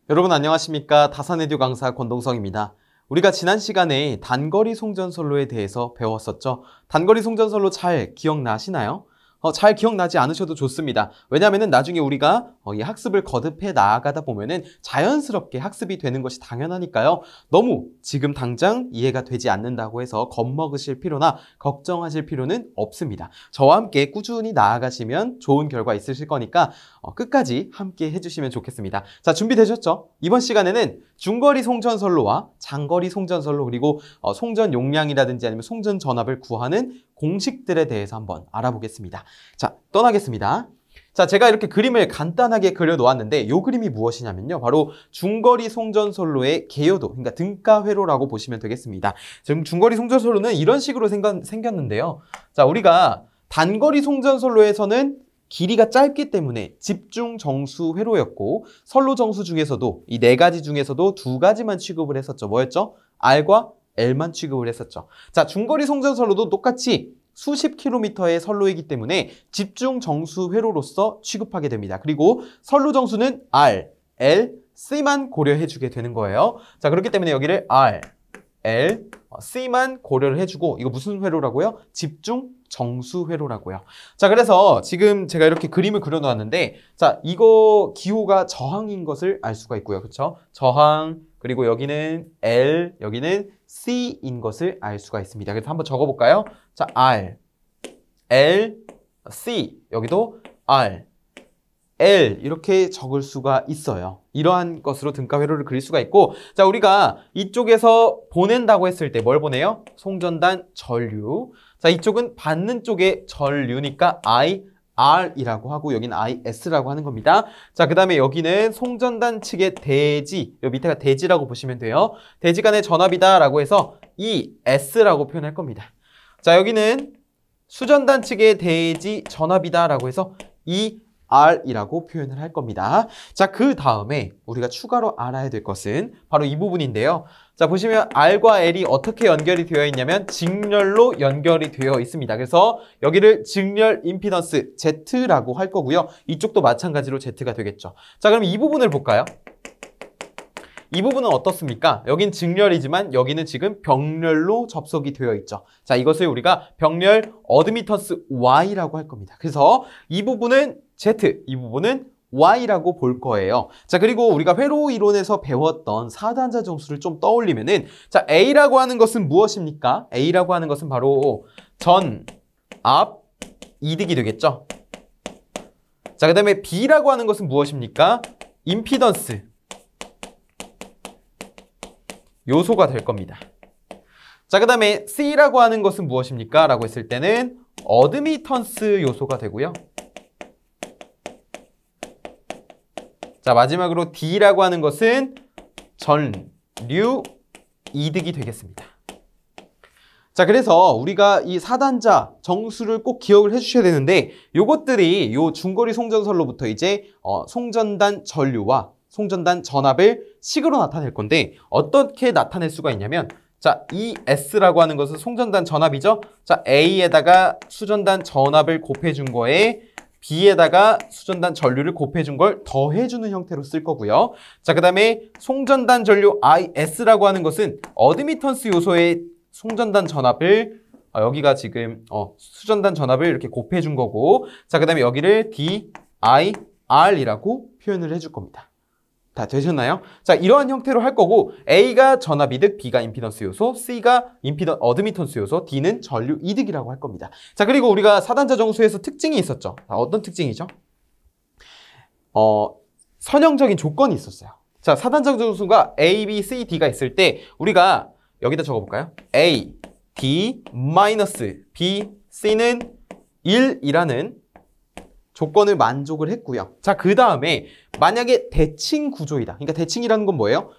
여러분 안녕하십니까? 다산에듀 강사 권동성입니다. 우리가 지난 시간에 단거리 송전선로에 대해서 배웠었죠. 단거리 송전선로 잘 기억나시나요? 잘 기억나지 않으셔도 좋습니다. 왜냐하면 나중에 우리가 이 학습을 거듭해 나아가다 보면은 자연스럽게 학습이 되는 것이 당연하니까요. 너무 지금 당장 이해가 되지 않는다고 해서 겁먹으실 필요나 걱정하실 필요는 없습니다. 저와 함께 꾸준히 나아가시면 좋은 결과 있으실 거니까 끝까지 함께 해주시면 좋겠습니다. 자, 준비되셨죠? 이번 시간에는 중거리 송전선로와 장거리 송전선로 그리고 송전 용량이라든지 아니면 송전 전압을 구하는 공식들에 대해서 한번 알아보겠습니다. 자, 떠나겠습니다. 자, 제가 이렇게 그림을 간단하게 그려놓았는데 이 그림이 무엇이냐면요. 바로 중거리 송전선로의 개요도, 그러니까 등가회로라고 보시면 되겠습니다. 지금 중거리 송전선로는 이런 식으로 생겼는데요. 자, 우리가 단거리 송전선로에서는 길이가 짧기 때문에 집중 정수 회로였고 선로 정수 중에서도 이 네 가지 중에서도 두 가지만 취급을 했었죠. 뭐였죠? R과 L만 취급을 했었죠. 자, 중거리 송전선로도 똑같이 수십 킬로미터의 선로이기 때문에 집중 정수 회로로서 취급하게 됩니다. 그리고 선로 정수는 R, L, C만 고려해주게 되는 거예요. 자, 그렇기 때문에 여기를 R, L, C만 고려를 해주고 이거 무슨 회로라고요? 집중 정수 회로라고요. 자, 그래서 지금 제가 이렇게 그림을 그려놓았는데 자, 이거 기호가 저항인 것을 알 수가 있고요. 그렇죠? 저항, 그리고 여기는 L, 여기는 C인 것을 알 수가 있습니다. 그래서 한번 적어볼까요? 자, R, L, C, 여기도 R, L 이렇게 적을 수가 있어요. 이러한 것으로 등가 회로를 그릴 수가 있고, 자, 우리가 이쪽에서 보낸다고 했을 때 뭘 보내요? 송전단 전류. 자, 이쪽은 받는 쪽에 전류니까 IR이라고 하고 여기는 IS라고 하는 겁니다. 자, 그 다음에 여기는 송전단 측의 대지, 여기 밑에가 대지라고 보시면 돼요. 대지 간의 전압이다 라고 해서 ES라고 표현할 겁니다. 자, 여기는 수전단 측의 대지 전압이다 라고 해서 R이라고 표현을 할 겁니다. 자, 그 다음에 우리가 추가로 알아야 될 것은 바로 이 부분인데요. 자, 보시면 R과 L이 어떻게 연결이 되어 있냐면 직렬로 연결이 되어 있습니다. 그래서 여기를 직렬 임피던스 Z라고 할 거고요. 이쪽도 마찬가지로 Z가 되겠죠. 자, 그럼 이 부분을 볼까요? 이 부분은 어떻습니까? 여긴 직렬이지만 여기는 지금 병렬로 접속이 되어 있죠. 자, 이것을 우리가 병렬 어드미턴스 Y라고 할 겁니다. 그래서 이 부분은 Z, 이 부분은 Y라고 볼 거예요. 자, 그리고 우리가 회로 이론에서 배웠던 4단자 정수를 좀 떠올리면은 자, A라고 하는 것은 무엇입니까? A라고 하는 것은 바로 전, 앞, 이득이 되겠죠. 자, 그 다음에 B라고 하는 것은 무엇입니까? 임피던스, 요소가 될 겁니다. 자, 그 다음에 C라고 하는 것은 무엇입니까? 라고 했을 때는 어드미턴스 요소가 되고요. 자, 마지막으로 D라고 하는 것은 전류 이득이 되겠습니다. 자, 그래서 우리가 이 4단자 정수를 꼭 기억을 해주셔야 되는데 요것들이 요 중거리 송전선로부터 이제 송전단 전류와 송전단 전압을 식으로 나타낼 건데 어떻게 나타낼 수가 있냐면 자, 이 S라고 하는 것은 송전단 전압이죠. 자, A에다가 수전단 전압을 곱해준 거에 B에다가 수전단 전류를 곱해준 걸 더해주는 형태로 쓸 거고요. 자, 그 다음에 송전단 전류 IS라고 하는 것은 어드미턴스 요소의 송전단 전압을 여기가 지금 수전단 전압을 이렇게 곱해준 거고 자, 그 다음에 여기를 DIR이라고 표현을 해줄 겁니다. 다 되셨나요? 자, 이러한 형태로 할 거고 A가 전압 이득, B가 임피던스 요소, C가 어드미턴스 요소, D는 전류 이득이라고 할 겁니다. 자, 그리고 우리가 4단자 정수에서 특징이 있었죠. 자, 어떤 특징이죠? 선형적인 조건이 있었어요. 자, 4단자 정수가 A, B, C, D가 있을 때 우리가 여기다 적어볼까요? A, D, B, C는 1이라는 조건을 만족을 했고요. 자, 그 다음에 만약에 대칭 구조이다. 그러니까 대칭이라는 건 뭐예요?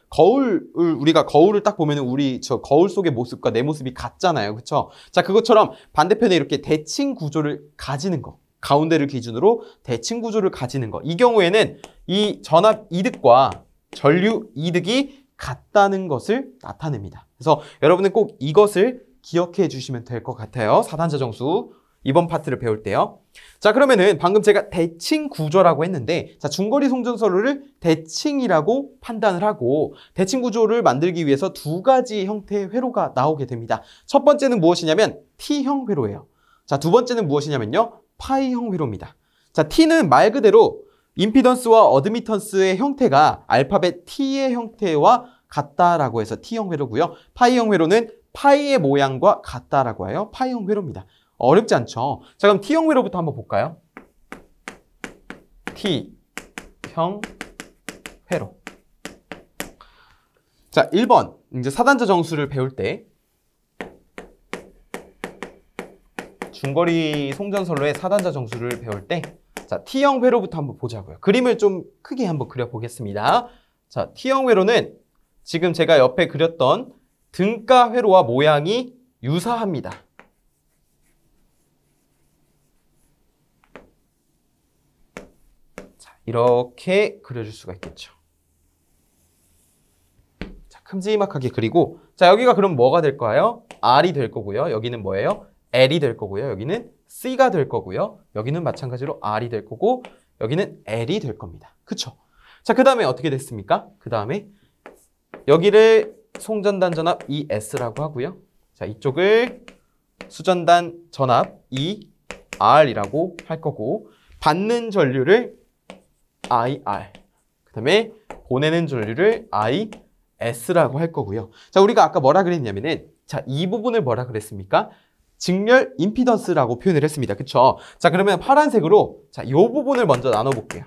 우리가 거울을 딱 보면 우리 저 거울 속의 모습과 내 모습이 같잖아요. 그렇죠? 자, 그것처럼 반대편에 이렇게 대칭 구조를 가지는 거. 가운데를 기준으로 대칭 구조를 가지는 거. 이 경우에는 이 전압 이득과 전류 이득이 같다는 것을 나타냅니다. 그래서 여러분은 꼭 이것을 기억해 주시면 될 것 같아요. 4단자 정수. 이번 파트를 배울 때요. 자, 그러면은 방금 제가 대칭 구조라고 했는데, 자, 중거리 송전선로를 대칭이라고 판단을 하고, 대칭 구조를 만들기 위해서 두 가지 형태의 회로가 나오게 됩니다. 첫 번째는 무엇이냐면 T형 회로예요. 자, 두 번째는 무엇이냐면요, 파이형 회로입니다. 자, T는 말 그대로 임피던스와 어드미턴스의 형태가 알파벳 T의 형태와 같다라고 해서 T형 회로고요. 파이형 회로는 파이의 모양과 같다라고 해요. 파이형 회로입니다. 어렵지 않죠? 자, 그럼 T형 회로부터 한번 볼까요? T형 회로. 자, 1번. 이제 사단자 정수를 배울 때 중거리 송전선로의 사단자 정수를 배울 때 자, T형 회로부터 한번 보자고요. 그림을 좀 크게 한번 그려보겠습니다. 자, T형 회로는 지금 제가 옆에 그렸던 등가 회로와 모양이 유사합니다. 자, 이렇게 그려줄 수가 있겠죠. 자, 큼지막하게 그리고 자, 여기가 그럼 뭐가 될까요? R이 될 거고요. 여기는 뭐예요? L이 될 거고요. 여기는 C가 될 거고요. 여기는 마찬가지로 R이 될 거고 여기는 L이 될 겁니다. 그쵸? 자, 그 다음에 어떻게 됐습니까? 그 다음에 여기를 송전단 전압 ES라고 하고요. 자, 이쪽을 수전단 전압 ER이라고 할 거고 받는 전류를 IR, 그 다음에 보내는 전류를 IS라고 할 거고요. 자, 우리가 아까 뭐라 그랬냐면은 자, 이 부분을 뭐라 그랬습니까? 직렬 임피던스라고 표현을 했습니다. 그쵸? 자, 그러면 파란색으로 자, 이 부분을 먼저 나눠볼게요.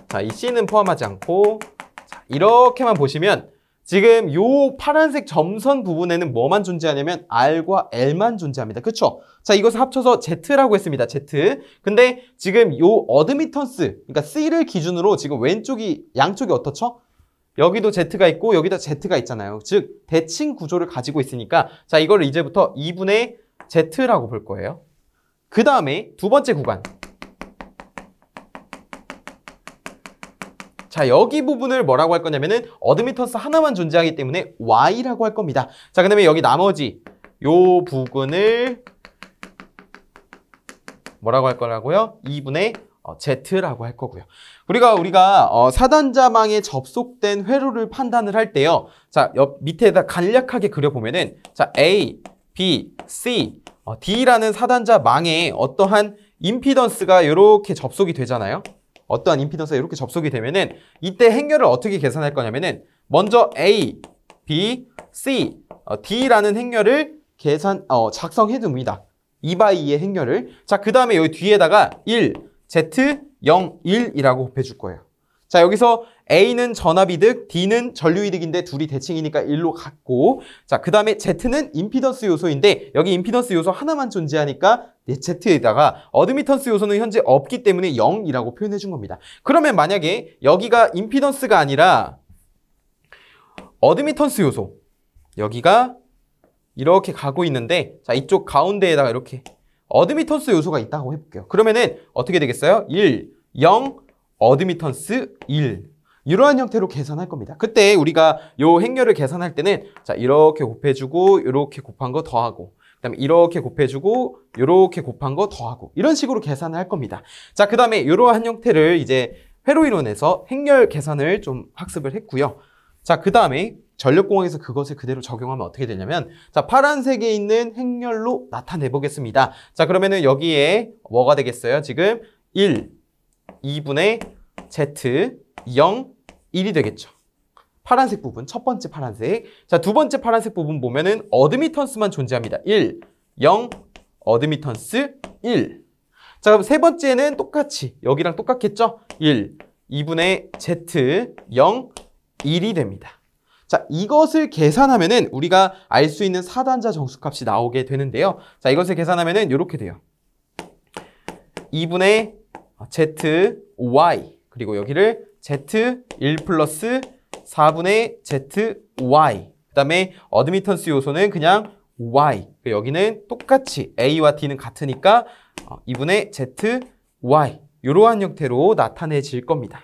자, 이 C는 포함하지 않고 자, 이렇게만 보시면 지금 이 파란색 점선 부분에는 뭐만 존재하냐면 R과 L만 존재합니다. 그쵸? 자, 이것을 합쳐서 Z라고 했습니다. Z. 근데 지금 이 어드미턴스, 그러니까 C를 기준으로 지금 왼쪽이, 양쪽이 어떻죠? 여기도 Z가 있고 여기도 Z가 있잖아요. 즉 대칭 구조를 가지고 있으니까 자, 이거를 이제부터 2분의 Z라고 볼 거예요. 그 다음에 두 번째 구간. 자, 여기 부분을 뭐라고 할 거냐면은 어드미턴스 하나만 존재하기 때문에 Y라고 할 겁니다. 자, 그 다음에 여기 나머지 요 부분을 뭐라고 할 거라고요? 2분의 Z라고 할 거고요. 우리가 사단자망에 접속된 회로를 판단을 할 때요. 자, 옆 밑에다 간략하게 그려보면은 자, A, B, C, D라는 사단자망에 어떠한 임피던스가 이렇게 접속이 되잖아요. 어떠한 임피던스가 이렇게 접속이 되면은 이때 행렬을 어떻게 계산할 거냐면은 먼저 A, B, C, D라는 행렬을 작성해 둡니다. 2×2의 행렬을. 자, 그 다음에 여기 뒤에다가 1, Z, 0, 1이라고 곱해줄 거예요. 자, 여기서 A는 전압이득, D는 전류이득인데 둘이 대칭이니까 1로 같고 자, 그 다음에 Z는 임피던스 요소인데 여기 임피던스 요소 하나만 존재하니까 Z에다가 어드미턴스 요소는 현재 없기 때문에 0이라고 표현해 준 겁니다. 그러면 만약에 여기가 임피던스가 아니라 어드미턴스 요소 여기가 이렇게 가고 있는데 자, 이쪽 가운데에다가 이렇게 어드미턴스 요소가 있다고 해볼게요. 그러면은 어떻게 되겠어요? 1, 0, 어드미턴스 1. 이러한 형태로 계산할 겁니다. 그때 우리가 요 행렬을 계산할 때는 자, 이렇게 곱해주고 이렇게 곱한 거 더하고 그 다음에 이렇게 곱해주고 이렇게 곱한 거 더하고 이런 식으로 계산을 할 겁니다. 자, 그 다음에 이러한 형태를 이제 회로이론에서 행렬 계산을 좀 학습을 했고요. 자, 그 다음에 전력공학에서 그것을 그대로 적용하면 어떻게 되냐면 자, 파란색에 있는 행렬로 나타내 보겠습니다. 자, 그러면은 여기에 뭐가 되겠어요? 지금 1, 2분의 Z, 0, 1이 되겠죠. 파란색 부분, 첫 번째 파란색. 자, 두 번째 파란색 부분 보면은 어드미턴스만 존재합니다. 1, 0, 어드미턴스 1. 자, 그럼 세 번째는 똑같이 여기랑 똑같겠죠? 1, 2분의 Z, 0, 1이 됩니다. 자, 이것을 계산하면은 우리가 알 수 있는 사단자 정수값이 나오게 되는데요. 자, 이것을 계산하면은 이렇게 돼요. 2분의 Z, Y 그리고 여기를 Z 1 플러스 4분의 Z, Y 그 다음에 어드미턴스 요소는 그냥 Y 여기는 똑같이 A와 D는 같으니까 2분의 Z, Y 이러한 형태로 나타내질 겁니다.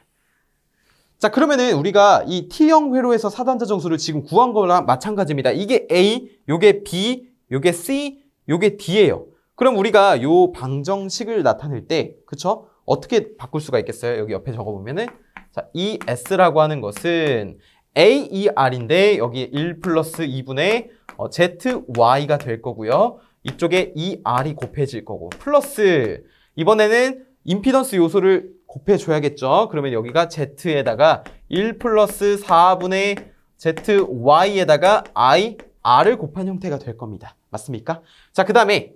자, 그러면은 우리가 이 T형 회로에서 사단자 정수를 지금 구한 거랑 마찬가지입니다. 이게 A, 요게 B, 요게 C, 요게 D예요. 그럼 우리가 요 방정식을 나타낼 때, 그쵸? 어떻게 바꿀 수가 있겠어요? 여기 옆에 적어보면은, 자, 이 S라고 하는 것은 AER인데, 여기 1 플러스 2분의 ZY가 될 거고요. 이쪽에 ER이 곱해질 거고, 플러스, 이번에는 임피던스 요소를 곱해줘야겠죠? 그러면 여기가 Z에다가 1 플러스 4분의 ZY에다가 IR을 곱한 형태가 될 겁니다. 맞습니까? 자, 그 다음에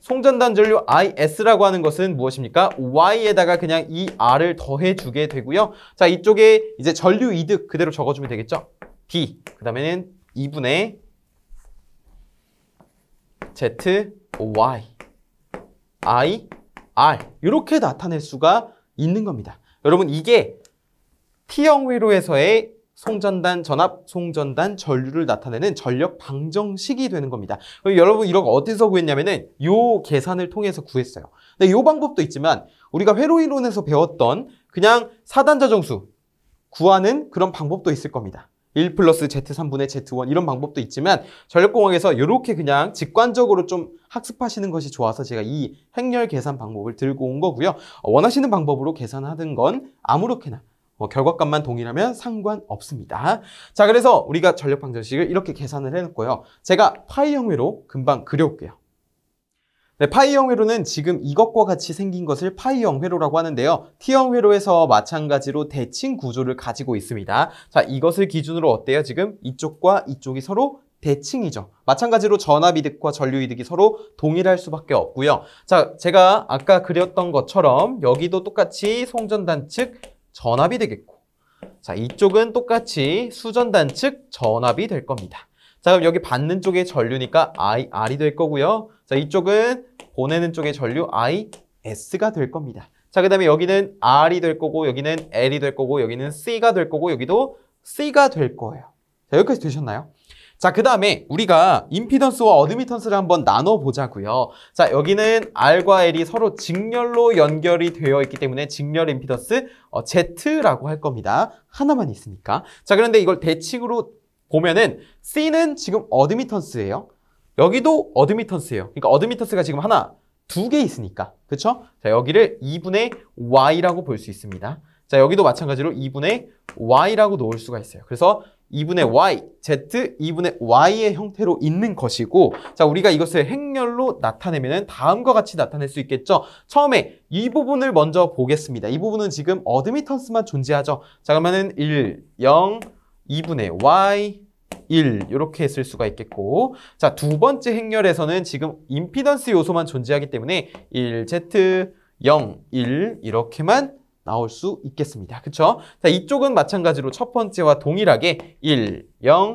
송전단 전류 IS라고 하는 것은 무엇입니까? Y에다가 그냥 이 R을 더해주게 되고요. 자, 이쪽에 이제 전류 이득 그대로 적어주면 되겠죠? D, 그 다음에는 2분의 ZY, IR 이렇게 나타낼 수가 있는 겁니다. 여러분, 이게 T형 회로에서의 송전단 전압, 송전단 전류를 나타내는 전력 방정식이 되는 겁니다. 그럼 여러분 이런 거 어디서 구했냐면은 요 계산을 통해서 구했어요. 근데 요 방법도 있지만 우리가 회로 이론에서 배웠던 그냥 사단자 정수 구하는 그런 방법도 있을 겁니다. 1 플러스 Z3분의 Z1 이런 방법도 있지만 전력공학에서 이렇게 그냥 직관적으로 좀 학습하시는 것이 좋아서 제가 이 행렬 계산 방법을 들고 온 거고요. 원하시는 방법으로 계산하는 건 아무렇게나 결과값만 동일하면 상관없습니다. 자, 그래서 우리가 전력 방정식을 이렇게 계산을 해놓고요. 제가 파이형 회로 금방 그려올게요. 네, 파이형 회로는 지금 이것과 같이 생긴 것을 파이형 회로라고 하는데요. T형 회로에서 마찬가지로 대칭 구조를 가지고 있습니다. 자, 이것을 기준으로 어때요? 지금 이쪽과 이쪽이 서로 대칭이죠. 마찬가지로 전압이득과 전류이득이 서로 동일할 수밖에 없고요. 자, 제가 아까 그렸던 것처럼 여기도 똑같이 송전단 측 전압이 되겠고, 자, 이쪽은 똑같이 수전단 측 전압이 될 겁니다. 자, 그럼 여기 받는 쪽에 전류니까 IR이 될 거고요. 자, 이쪽은 보내는 쪽에 전류 IS가 될 겁니다. 자, 그 다음에 여기는 R이 될 거고, 여기는 L이 될 거고, 여기는 C가 될 거고, 여기도 C가 될 거예요. 자, 여기까지 되셨나요? 자, 그 다음에 우리가 임피던스와 어드미턴스를 한번 나눠보자고요. 자, 여기는 R과 L이 서로 직렬로 연결이 되어 있기 때문에 직렬 임피던스 Z라고 할 겁니다. 하나만 있으니까. 자, 그런데 이걸 대칭으로 보면은 C는 지금 어드미턴스예요. 여기도 어드미턴스예요. 그러니까 어드미턴스가 지금 하나, 두 개 있으니까. 그쵸? 자, 여기를 2분의 Y라고 볼 수 있습니다. 자, 여기도 마찬가지로 2분의 Y라고 놓을 수가 있어요. 그래서 2분의 Y, Z, 2분의 Y의 형태로 있는 것이고, 자, 우리가 이것을 행렬로 나타내면 다음과 같이 나타낼 수 있겠죠? 처음에 이 부분을 먼저 보겠습니다. 이 부분은 지금 어드미턴스만 존재하죠? 자, 그러면은 1, 0, 2분의 Y, 1 이렇게 쓸 수가 있겠고, 자, 두 번째 행렬에서는 지금 임피던스 요소만 존재하기 때문에 1Z, 0, 1 이렇게만 나올 수 있겠습니다. 그쵸? 자, 이쪽은 마찬가지로 첫 번째와 동일하게 1, 0,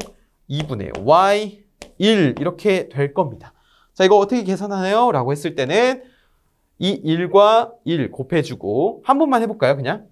2분의 Y, 1 이렇게 될 겁니다. 자, 이거 어떻게 계산하나요? 라고 했을 때는 이 1과 1 곱해주고 한 번만 해볼까요? 그냥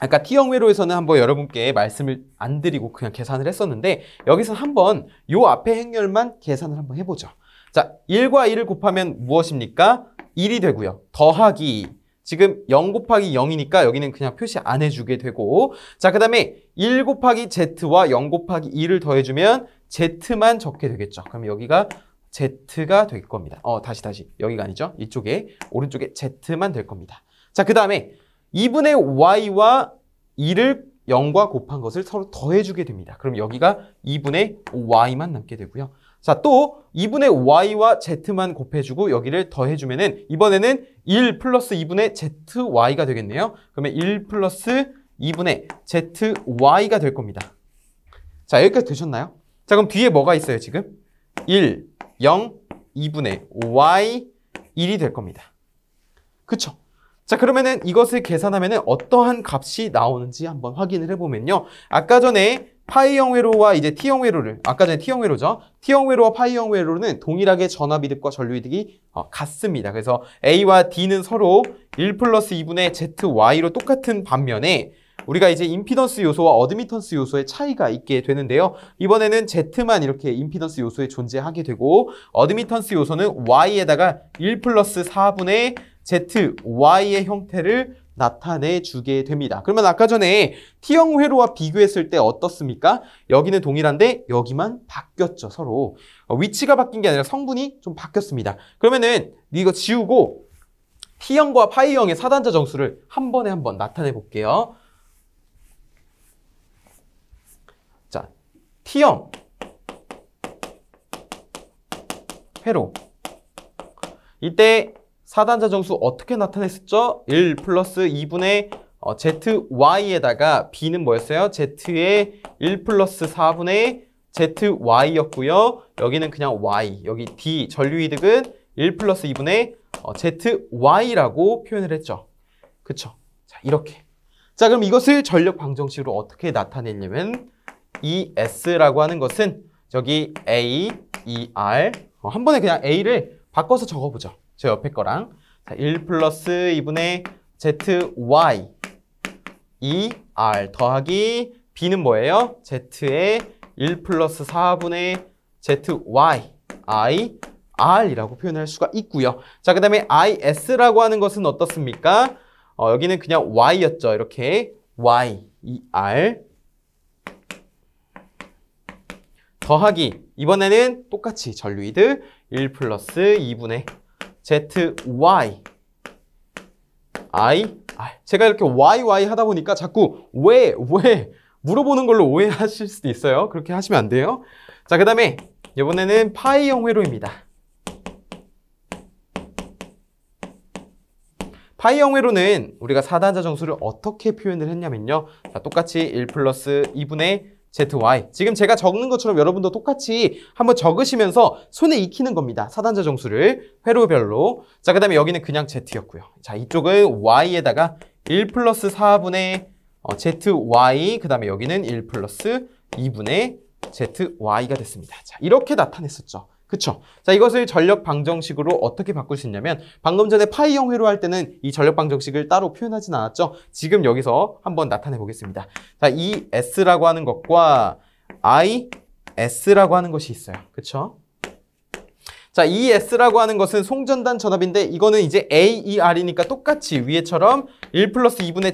아까 T형 회로에서는 한번 여러분께 말씀을 안 드리고 그냥 계산을 했었는데 여기서 한번 요 앞에 행렬만 계산을 한번 해보죠. 자, 1과 1을 곱하면 무엇입니까? 1이 되고요. 더하기 지금 0 곱하기 0이니까 여기는 그냥 표시 안 해주게 되고, 자, 그 다음에 1 곱하기 Z와 0 곱하기 2를 더해주면 Z만 적게 되겠죠. 그럼 여기가 Z가 될 겁니다. 다시. 여기가 아니죠. 이쪽에, 오른쪽에 Z만 될 겁니다. 자, 그 다음에 2분의 Y와 2를 0과 곱한 것을 서로 더해주게 됩니다. 그럼 여기가 2분의 Y만 남게 되고요. 자, 또 2분의 Y와 Z만 곱해주고 여기를 더해주면은 이번에는 1 플러스 2분의 ZY가 되겠네요. 그러면 1 플러스 2분의 ZY가 될 겁니다. 자, 여기까지 되셨나요? 자, 그럼 뒤에 뭐가 있어요, 지금? 1, 0, 2분의 Y, 1이 될 겁니다. 그쵸? 자, 그러면은 이것을 계산하면은 어떠한 값이 나오는지 한번 확인을 해보면요. 아까 전에 파이형 회로와 이제 T형 회로를, 아까 전에 T형 회로죠. T형 회로와 파이형 회로는 동일하게 전압이득과 전류이득이 같습니다. 그래서 A와 D는 서로 1 플러스 2분의 ZY로 똑같은 반면에 우리가 이제 임피던스 요소와 어드미턴스 요소의 차이가 있게 되는데요. 이번에는 Z만 이렇게 임피던스 요소에 존재하게 되고 어드미턴스 요소는 Y에다가 1 플러스 4분의 ZY의 형태를 나타내 주게 됩니다. 그러면 아까 전에 T형 회로와 비교했을 때 어떻습니까? 여기는 동일한데 여기만 바뀌었죠, 서로. 위치가 바뀐 게 아니라 성분이 좀 바뀌었습니다. 그러면은 이거 지우고 T형과 파이형의 사단자 정수를 한 번에 한번 나타내 볼게요. 자, T형 회로. 이때 사단자 정수 어떻게 나타냈었죠? 1 플러스 2분의 ZY에다가 B는 뭐였어요? Z의 1 플러스 4분의 ZY였고요. 여기는 그냥 Y. 여기 D 전류이득은 1 플러스 2분의 ZY라고 표현을 했죠. 그쵸? 자, 이렇게. 자, 그럼 이것을 전력 방정식으로 어떻게 나타내냐면 이 S라고 하는 것은 저기 A, ER 한 번에 그냥 A를 바꿔서 적어보죠. 저 옆에 거랑. 자, 1 플러스 2분의 ZY ER 더하기 B는 뭐예요? Z의 1 플러스 4분의 ZY IR이라고 표현할 수가 있고요. 자, 그 다음에 IS라고 하는 것은 어떻습니까? 여기는 그냥 Y였죠. 이렇게 Y, ER 더하기 이번에는 똑같이 전류이드 1 플러스 2분의 ZY IR 제가 이렇게 YY 하다 보니까 자꾸 왜 물어보는 걸로 오해하실 수도 있어요. 그렇게 하시면 안 돼요. 자, 그 다음에 이번에는 파이형 회로입니다. 파이형 회로는 우리가 사단자 정수를 어떻게 표현을 했냐면요. 자, 똑같이 1 플러스 2분의 ZY. 지금 제가 적는 것처럼 여러분도 똑같이 한번 적으시면서 손에 익히는 겁니다. 사단자 정수를 회로별로. 자, 그 다음에 여기는 그냥 Z였고요. 자, 이쪽은 Y에다가 1 플러스 4분의 ZY. 그 다음에 여기는 1 플러스 2분의 ZY가 됐습니다. 자, 이렇게 나타냈었죠. 그쵸? 자, 이것을 전력 방정식으로 어떻게 바꿀 수 있냐면 방금 전에 파이형 회로 할 때는 이 전력 방정식을 따로 표현하진 않았죠. 지금 여기서 한번 나타내 보겠습니다. 자, 이 S라고 하는 것과 IS라고 하는 것이 있어요. 그쵸? 자, 이 S라고 하는 것은 송전단 전압인데 이거는 이제 AER이니까 똑같이 위에처럼 1 플러스 2분의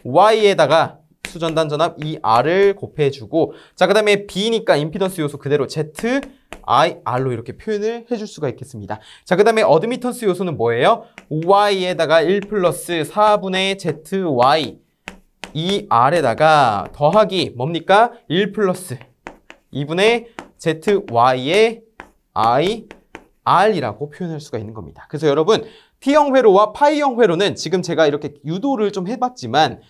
ZY에다가 수전단 전압 ER을 곱해주고 자, 그 다음에 B니까 임피던스 요소 그대로 ZIR로 이렇게 표현을 해줄 수가 있겠습니다. 자, 그 다음에 어드미턴스 요소는 뭐예요? Y에다가 1 플러스 4분의 ZY ER에다가 더하기 뭡니까? 1 플러스 2분의 ZY의 IR이라고 표현할 수가 있는 겁니다. 그래서 여러분 T형 회로와 파이형 회로는 지금 제가 이렇게 유도를 좀 해봤지만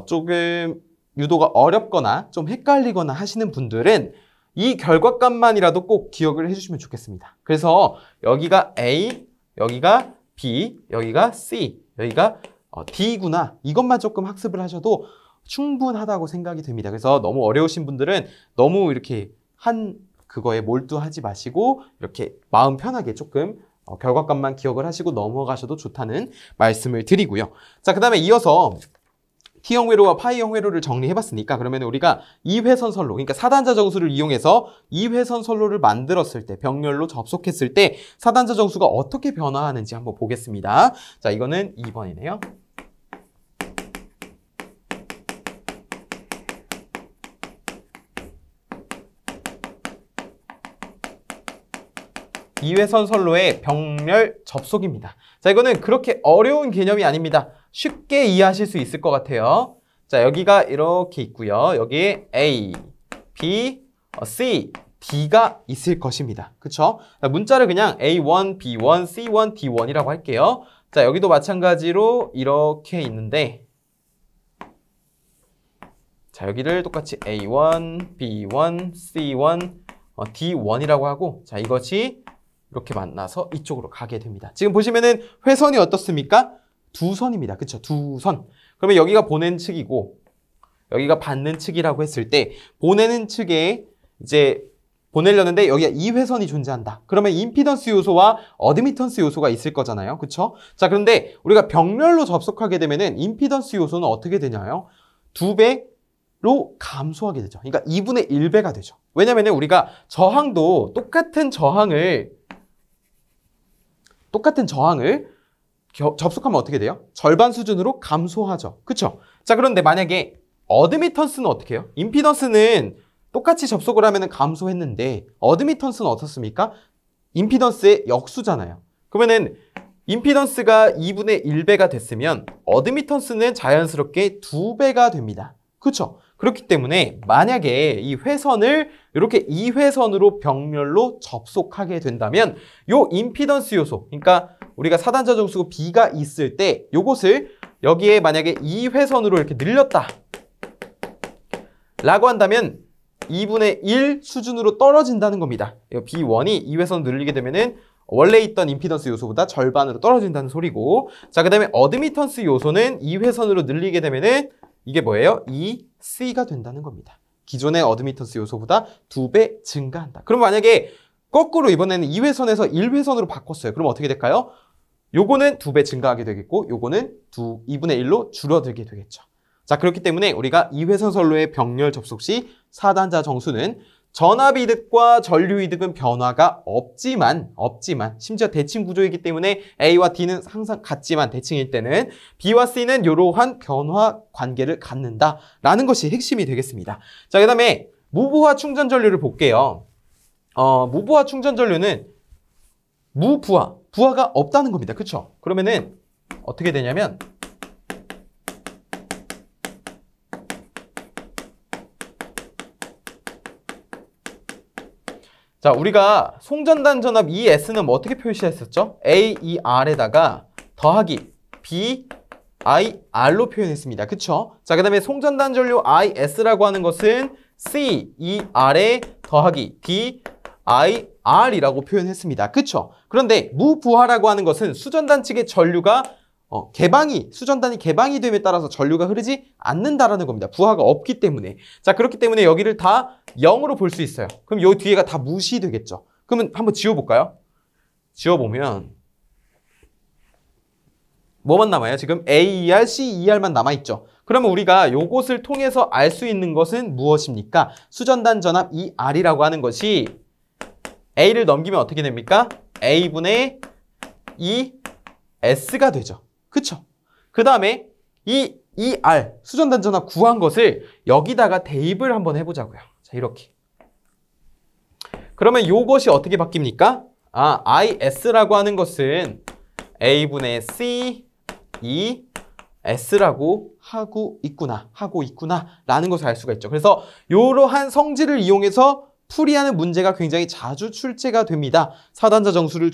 조금 유도가 어렵거나 좀 헷갈리거나 하시는 분들은 이 결과값만이라도 꼭 기억을 해주시면 좋겠습니다. 그래서 여기가 A, 여기가 B, 여기가 C, 여기가 D구나. 이것만 조금 학습을 하셔도 충분하다고 생각이 됩니다. 그래서 너무 어려우신 분들은 너무 이렇게 그거에 몰두하지 마시고 이렇게 마음 편하게 조금 결과값만 기억을 하시고 넘어가셔도 좋다는 말씀을 드리고요. 자, 그 다음에 이어서 T형 회로와 파이형 회로를 정리해봤으니까 그러면 우리가 이회선 선로, 그러니까 사단자 정수를 이용해서 이회선 선로를 만들었을 때, 병렬로 접속했을 때 사단자 정수가 어떻게 변화하는지 한번 보겠습니다. 자, 이거는 2번이네요. 이회선 선로의 병렬 접속입니다. 자, 이거는 그렇게 어려운 개념이 아닙니다. 쉽게 이해하실 수 있을 것 같아요. 자, 여기가 이렇게 있고요. 여기에 A, B, C, D가 있을 것입니다. 그쵸? 자, 문자를 그냥 A1, B1, C1, D1이라고 할게요. 자, 여기도 마찬가지로 이렇게 있는데 자, 여기를 똑같이 A1, B1, C1, D1이라고 하고 자, 이것이 이렇게 만나서 이쪽으로 가게 됩니다. 지금 보시면은 회선이 어떻습니까? 두 선입니다. 그쵸? 두 선. 그러면 여기가 보내는 측이고 여기가 받는 측이라고 했을 때 보내는 측에 이제 보내려는데 여기가 이회선이 존재한다. 그러면 임피던스 요소와 어드미턴스 요소가 있을 거잖아요. 그쵸? 자, 그런데 우리가 병렬로 접속하게 되면은 임피던스 요소는 어떻게 되냐요? 2배로 감소하게 되죠. 그러니까 2분의 1배가 되죠. 왜냐면은 우리가 저항도 똑같은 저항을 접속하면 어떻게 돼요? 절반 수준으로 감소하죠. 그쵸? 자, 그런데 만약에 어드미턴스는 어떻게 해요? 임피던스는 똑같이 접속을 하면 감소했는데 어드미턴스는 어떻습니까? 임피던스의 역수잖아요. 그러면은 임피던스가 2분의 1배가 됐으면 어드미턴스는 자연스럽게 2배가 됩니다. 그렇죠? 그렇기 때문에 만약에 이 회선을 이렇게 2회선으로 병렬로 접속하게 된다면 요 임피던스 요소, 그러니까 우리가 사단자 정수가 B가 있을 때 요것을 여기에 만약에 2회선으로 이렇게 늘렸다 라고 한다면 2분의 1 수준으로 떨어진다는 겁니다. B1이 2회선 늘리게 되면은 원래 있던 임피던스 요소보다 절반으로 떨어진다는 소리고, 자, 그 다음에 어드미턴스 요소는 2회선으로 늘리게 되면은 이게 뭐예요? 2C가 된다는 겁니다. 기존의 어드미턴스 요소보다 2배 증가한다. 그럼 만약에 거꾸로 이번에는 2회선에서 1회선으로 바꿨어요. 그럼 어떻게 될까요? 요거는 2배 증가하게 되겠고 요거는 2분의 1로 줄어들게 되겠죠. 자, 그렇기 때문에 우리가 2회선 선로의 병렬 접속 시 사단자 정수는 전압이득과 전류이득은 변화가 없지만 심지어 대칭 구조이기 때문에 A와 D는 항상 같지만 대칭일 때는 B와 C는 이러한 변화 관계를 갖는다라는 것이 핵심이 되겠습니다. 자, 그 다음에 무부하 충전 전류를 볼게요. 무부하 충전 전류는 부하가 없다는 겁니다. 그쵸? 그러면은 어떻게 되냐면 자, 우리가 송전단 전압 ES는 뭐 어떻게 표시했었죠? AER에다가 더하기 BIR로 표현했습니다. 그쵸? 자, 그 다음에 송전단 전류 IS라고 하는 것은 CER에 더하기 DIR이라고 표현했습니다. 그쵸? 그런데 무부하라고 하는 것은 수전단 측의 전류가 수전단이 개방이 됨에 따라서 전류가 흐르지 않는다라는 겁니다. 부하가 없기 때문에. 자, 그렇기 때문에 여기를 다 0으로 볼 수 있어요. 그럼 요 뒤에가 다 무시되겠죠. 그러면 한번 지워볼까요? 지워보면 뭐만 남아요? 지금 AER, CER만 남아있죠. 그러면 우리가 요것을 통해서 알 수 있는 것은 무엇입니까? 수전단 전압 ER이라고 하는 것이 A를 넘기면 어떻게 됩니까? A분의 ES가 되죠. 그쵸? 그 다음에 이 ER, 수전단 전압 구한 것을 여기다가 대입을 한번 해보자고요. 자, 이렇게. 그러면 요것이 어떻게 바뀝니까? IS라고 하는 것은 A분의 C, ES라고 하고 있구나 라는 것을 알 수가 있죠. 그래서 이러한 성질을 이용해서 풀이하는 문제가 굉장히 자주 출제가 됩니다. 사단자 정수가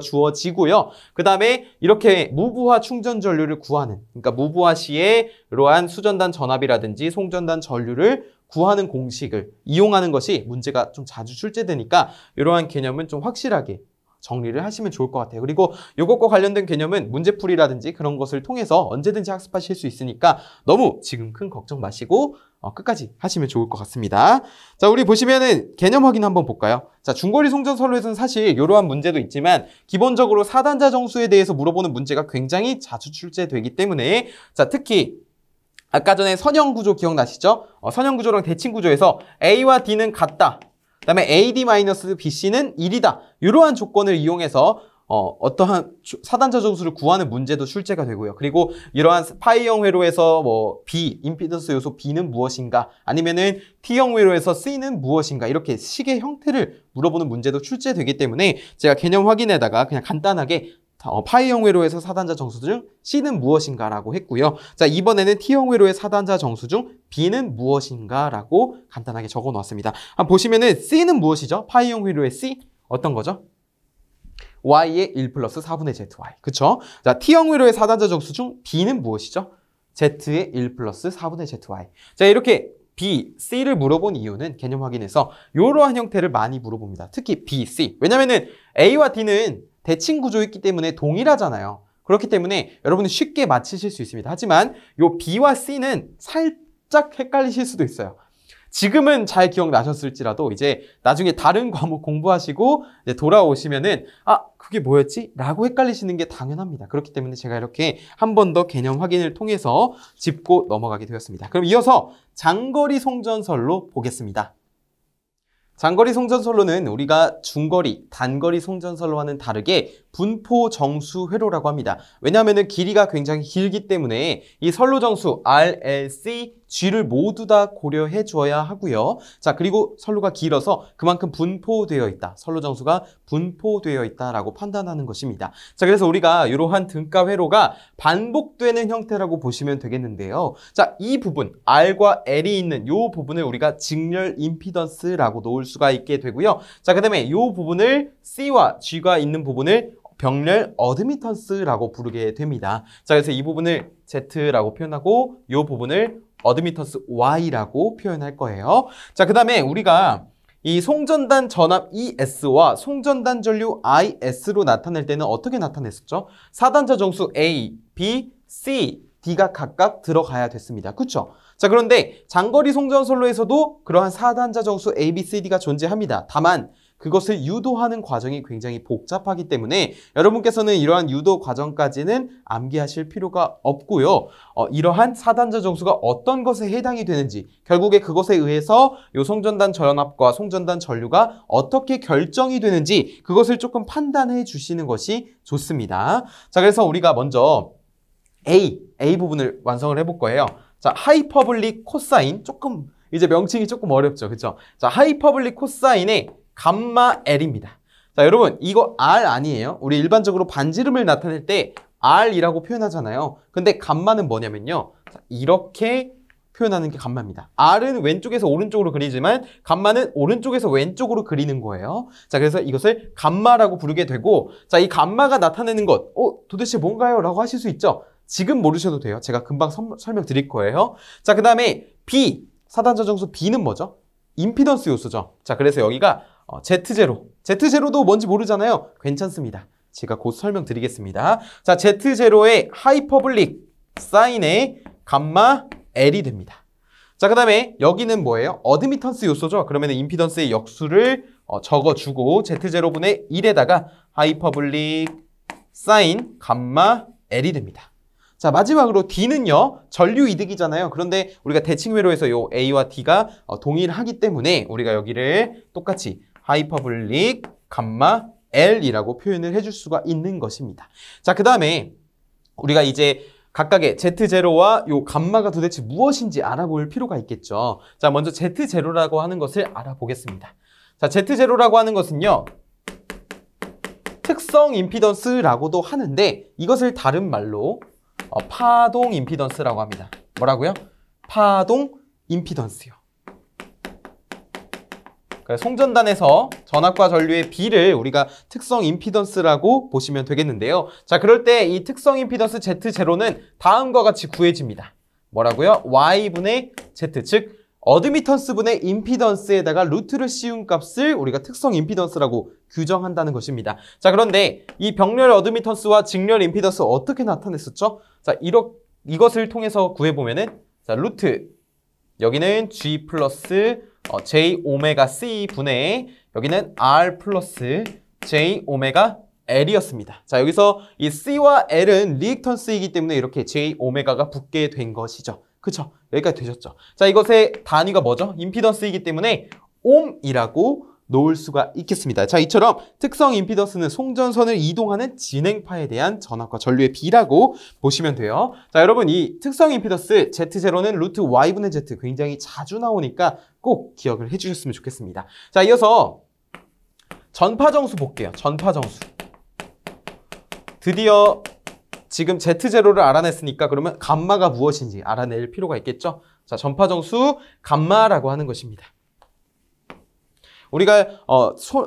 주어지고요. 그 다음에 이렇게 무부하 충전 전류를 구하는, 그러니까 무부하 시에 이러한 수전단 전압이라든지 송전단 전류를 구하는 공식을 이용하는 것이 문제가 좀 자주 출제되니까 이러한 개념은 좀 확실하게 정리를 하시면 좋을 것 같아요. 그리고 이것과 관련된 개념은 문제풀이라든지 그런 것을 통해서 언제든지 학습하실 수 있으니까 너무 지금 큰 걱정 마시고 끝까지 하시면 좋을 것 같습니다. 자, 우리 보시면은 개념 확인 한번 볼까요? 자, 중거리 송전 선로에서는 사실 이러한 문제도 있지만 기본적으로 사단자 정수에 대해서 물어보는 문제가 굉장히 자주 출제되기 때문에 자, 특히 아까 전에 선형 구조 기억나시죠? 선형 구조랑 대칭 구조에서 A와 D는 같다. 그 다음에 AD-BC는 1이다. 이러한 조건을 이용해서 어떠한 사단자 정수를 구하는 문제도 출제가 되고요. 그리고 이러한 파이형 회로에서 B, 임피던스 요소 B는 무엇인가? 아니면은 T형 회로에서 C는 무엇인가? 이렇게 식의 형태를 물어보는 문제도 출제되기 때문에 제가 개념 확인에다가 그냥 간단하게 파이형 회로에서 사단자 정수 중 C는 무엇인가 라고 했고요. 자, 이번에는 T형 회로의 사단자 정수 중 B는 무엇인가 라고 간단하게 적어 놓았습니다. 한번 보시면은 C는 무엇이죠? 파이형 회로의 C 어떤 거죠? Y의 1 플러스 4분의 ZY. 그쵸? 자, T형 회로의 사단자 정수 중 B는 무엇이죠? Z의 1 플러스 4분의 ZY. 자, 이렇게 B, C를 물어본 이유는 개념 확인에서 이러한 형태를 많이 물어봅니다. 특히 B, C. 왜냐면은 A와 D는 대칭 구조이기 때문에 동일하잖아요. 그렇기 때문에 여러분은 쉽게 맞히실 수 있습니다. 하지만 요 B와 C는 살짝 헷갈리실 수도 있어요. 지금은 잘 기억나셨을지라도 이제 나중에 다른 과목 공부하시고 이제 돌아오시면은 그게 뭐였지? 라고 헷갈리시는 게 당연합니다. 그렇기 때문에 제가 이렇게 한 번 더 개념 확인을 통해서 짚고 넘어가게 되었습니다. 그럼 이어서 장거리 송전설로 보겠습니다. 장거리 송전선로는 우리가 중거리, 단거리 송전선로와는 다르게 분포 정수 회로라고 합니다. 왜냐하면 길이가 굉장히 길기 때문에 이 선로 정수 R, L, C, G를 모두 다 고려해 주어야 하고요. 자, 그리고 선로가 길어서 그만큼 분포되어 있다. 선로 정수가 분포되어 있다라고 판단하는 것입니다. 자, 그래서 우리가 이러한 등가 회로가 반복되는 형태라고 보시면 되겠는데요. 자, 이 부분 R과 L이 있는 이 부분을 우리가 직렬 임피던스라고 놓을 수가 있게 되고요. 자, 그다음에 이 부분을 C와 G가 있는 부분을 병렬 어드미턴스라고 부르게 됩니다. 자, 그래서 이 부분을 Z라고 표현하고 이 부분을 어드미턴스 Y라고 표현할 거예요. 자, 그 다음에 우리가 이 송전단 전압 ES와 송전단 전류 IS로 나타낼 때는 어떻게 나타냈었죠? 4단자 정수 A, B, C, D가 각각 들어가야 됐습니다. 그렇죠? 자, 그런데 장거리 송전선로에서도 그러한 4단자 정수 A, B, C, D가 존재합니다. 다만 그것을 유도하는 과정이 굉장히 복잡하기 때문에 여러분께서는 이러한 유도 과정까지는 암기하실 필요가 없고요. 이러한 4단자 정수가 어떤 것에 해당이 되는지 결국에 그것에 의해서 이 송전단 전압과 송전단 전류가 어떻게 결정이 되는지 그것을 조금 판단해 주시는 것이 좋습니다. 자, 그래서 우리가 먼저 A 부분을 완성을 해볼 거예요. 자, 하이퍼블릭 코사인 조금 이제 명칭이 조금 어렵죠. 그렇죠? 자, 하이퍼블릭 코사인의 감마 L입니다. 자, 여러분 이거 R 아니에요. 우리 일반적으로 반지름을 나타낼 때 R이라고 표현하잖아요. 근데 감마는 뭐냐면요. 자, 이렇게 표현하는 게 감마입니다. R은 왼쪽에서 오른쪽으로 그리지만 감마는 오른쪽에서 왼쪽으로 그리는 거예요. 자, 그래서 이것을 감마라고 부르게 되고, 자, 이 감마가 나타내는 것, 도대체 뭔가요? 라고 하실 수 있죠. 지금 모르셔도 돼요. 제가 금방 설명드릴 거예요. 자, 그 다음에 B, 4단자 정수 B는 뭐죠? 임피던스 요소죠. 자, 그래서 여기가 Z0. Z0도 뭔지 모르잖아요. 괜찮습니다. 제가 곧 설명드리겠습니다. 자, Z0의 하이퍼블릭 사인의 감마 L이 됩니다. 자, 그 다음에 여기는 뭐예요? 어드미턴스 요소죠. 그러면 임피던스의 역수를 적어주고 Z0분의 1에다가 하이퍼블릭 사인 감마 L이 됩니다. 자, 마지막으로 D는요, 전류 이득이잖아요. 그런데 우리가 대칭회로에서 요 A와 D가 동일하기 때문에 우리가 여기를 똑같이 하이퍼블릭 감마 L이라고 표현을 해줄 수가 있는 것입니다. 자, 그 다음에 우리가 이제 각각의 Z0와 요 감마가 도대체 무엇인지 알아볼 필요가 있겠죠. 자, 먼저 Z0라고 하는 것을 알아보겠습니다. 자, Z0라고 하는 것은요, 특성 임피던스라고도 하는데 이것을 다른 말로 파동 임피던스라고 합니다. 뭐라고요? 파동 임피던스요. 송전단에서 전압과 전류의 B를 우리가 특성 임피던스라고 보시면 되겠는데요. 자, 그럴 때 이 특성 임피던스 Z0는 다음과 같이 구해집니다. 뭐라고요? Y분의 Z, 즉 어드미턴스분의 임피던스에다가 루트를 씌운 값을 우리가 특성 임피던스라고 규정한다는 것입니다. 자, 그런데 이 병렬 어드미턴스와 직렬 임피던스 어떻게 나타냈었죠? 자, 이것을 통해서 구해보면은, 자, 루트, 여기는 G 플러스 J 오메가 C 분의 여기는 R 플러스 J 오메가 L이었습니다. 자, 여기서 이 C와 L은 리액턴스이기 때문에 이렇게 J 오메가가 붙게 된 것이죠. 그쵸? 여기까지 되셨죠? 자, 이것의 단위가 뭐죠? 임피던스이기 때문에 옴이라고 놓을 수가 있겠습니다. 자, 이처럼 특성 임피던스는 송전선을 이동하는 진행파에 대한 전압과 전류의 B라고 보시면 돼요. 자, 여러분 이 특성 임피던스 Z0는 루트 Y분의 Z 굉장히 자주 나오니까 꼭 기억을 해주셨으면 좋겠습니다. 자, 이어서 전파정수 볼게요. 전파정수. 드디어 지금 Z0를 알아냈으니까 그러면 감마가 무엇인지 알아낼 필요가 있겠죠. 자, 전파정수 감마라고 하는 것입니다. 우리가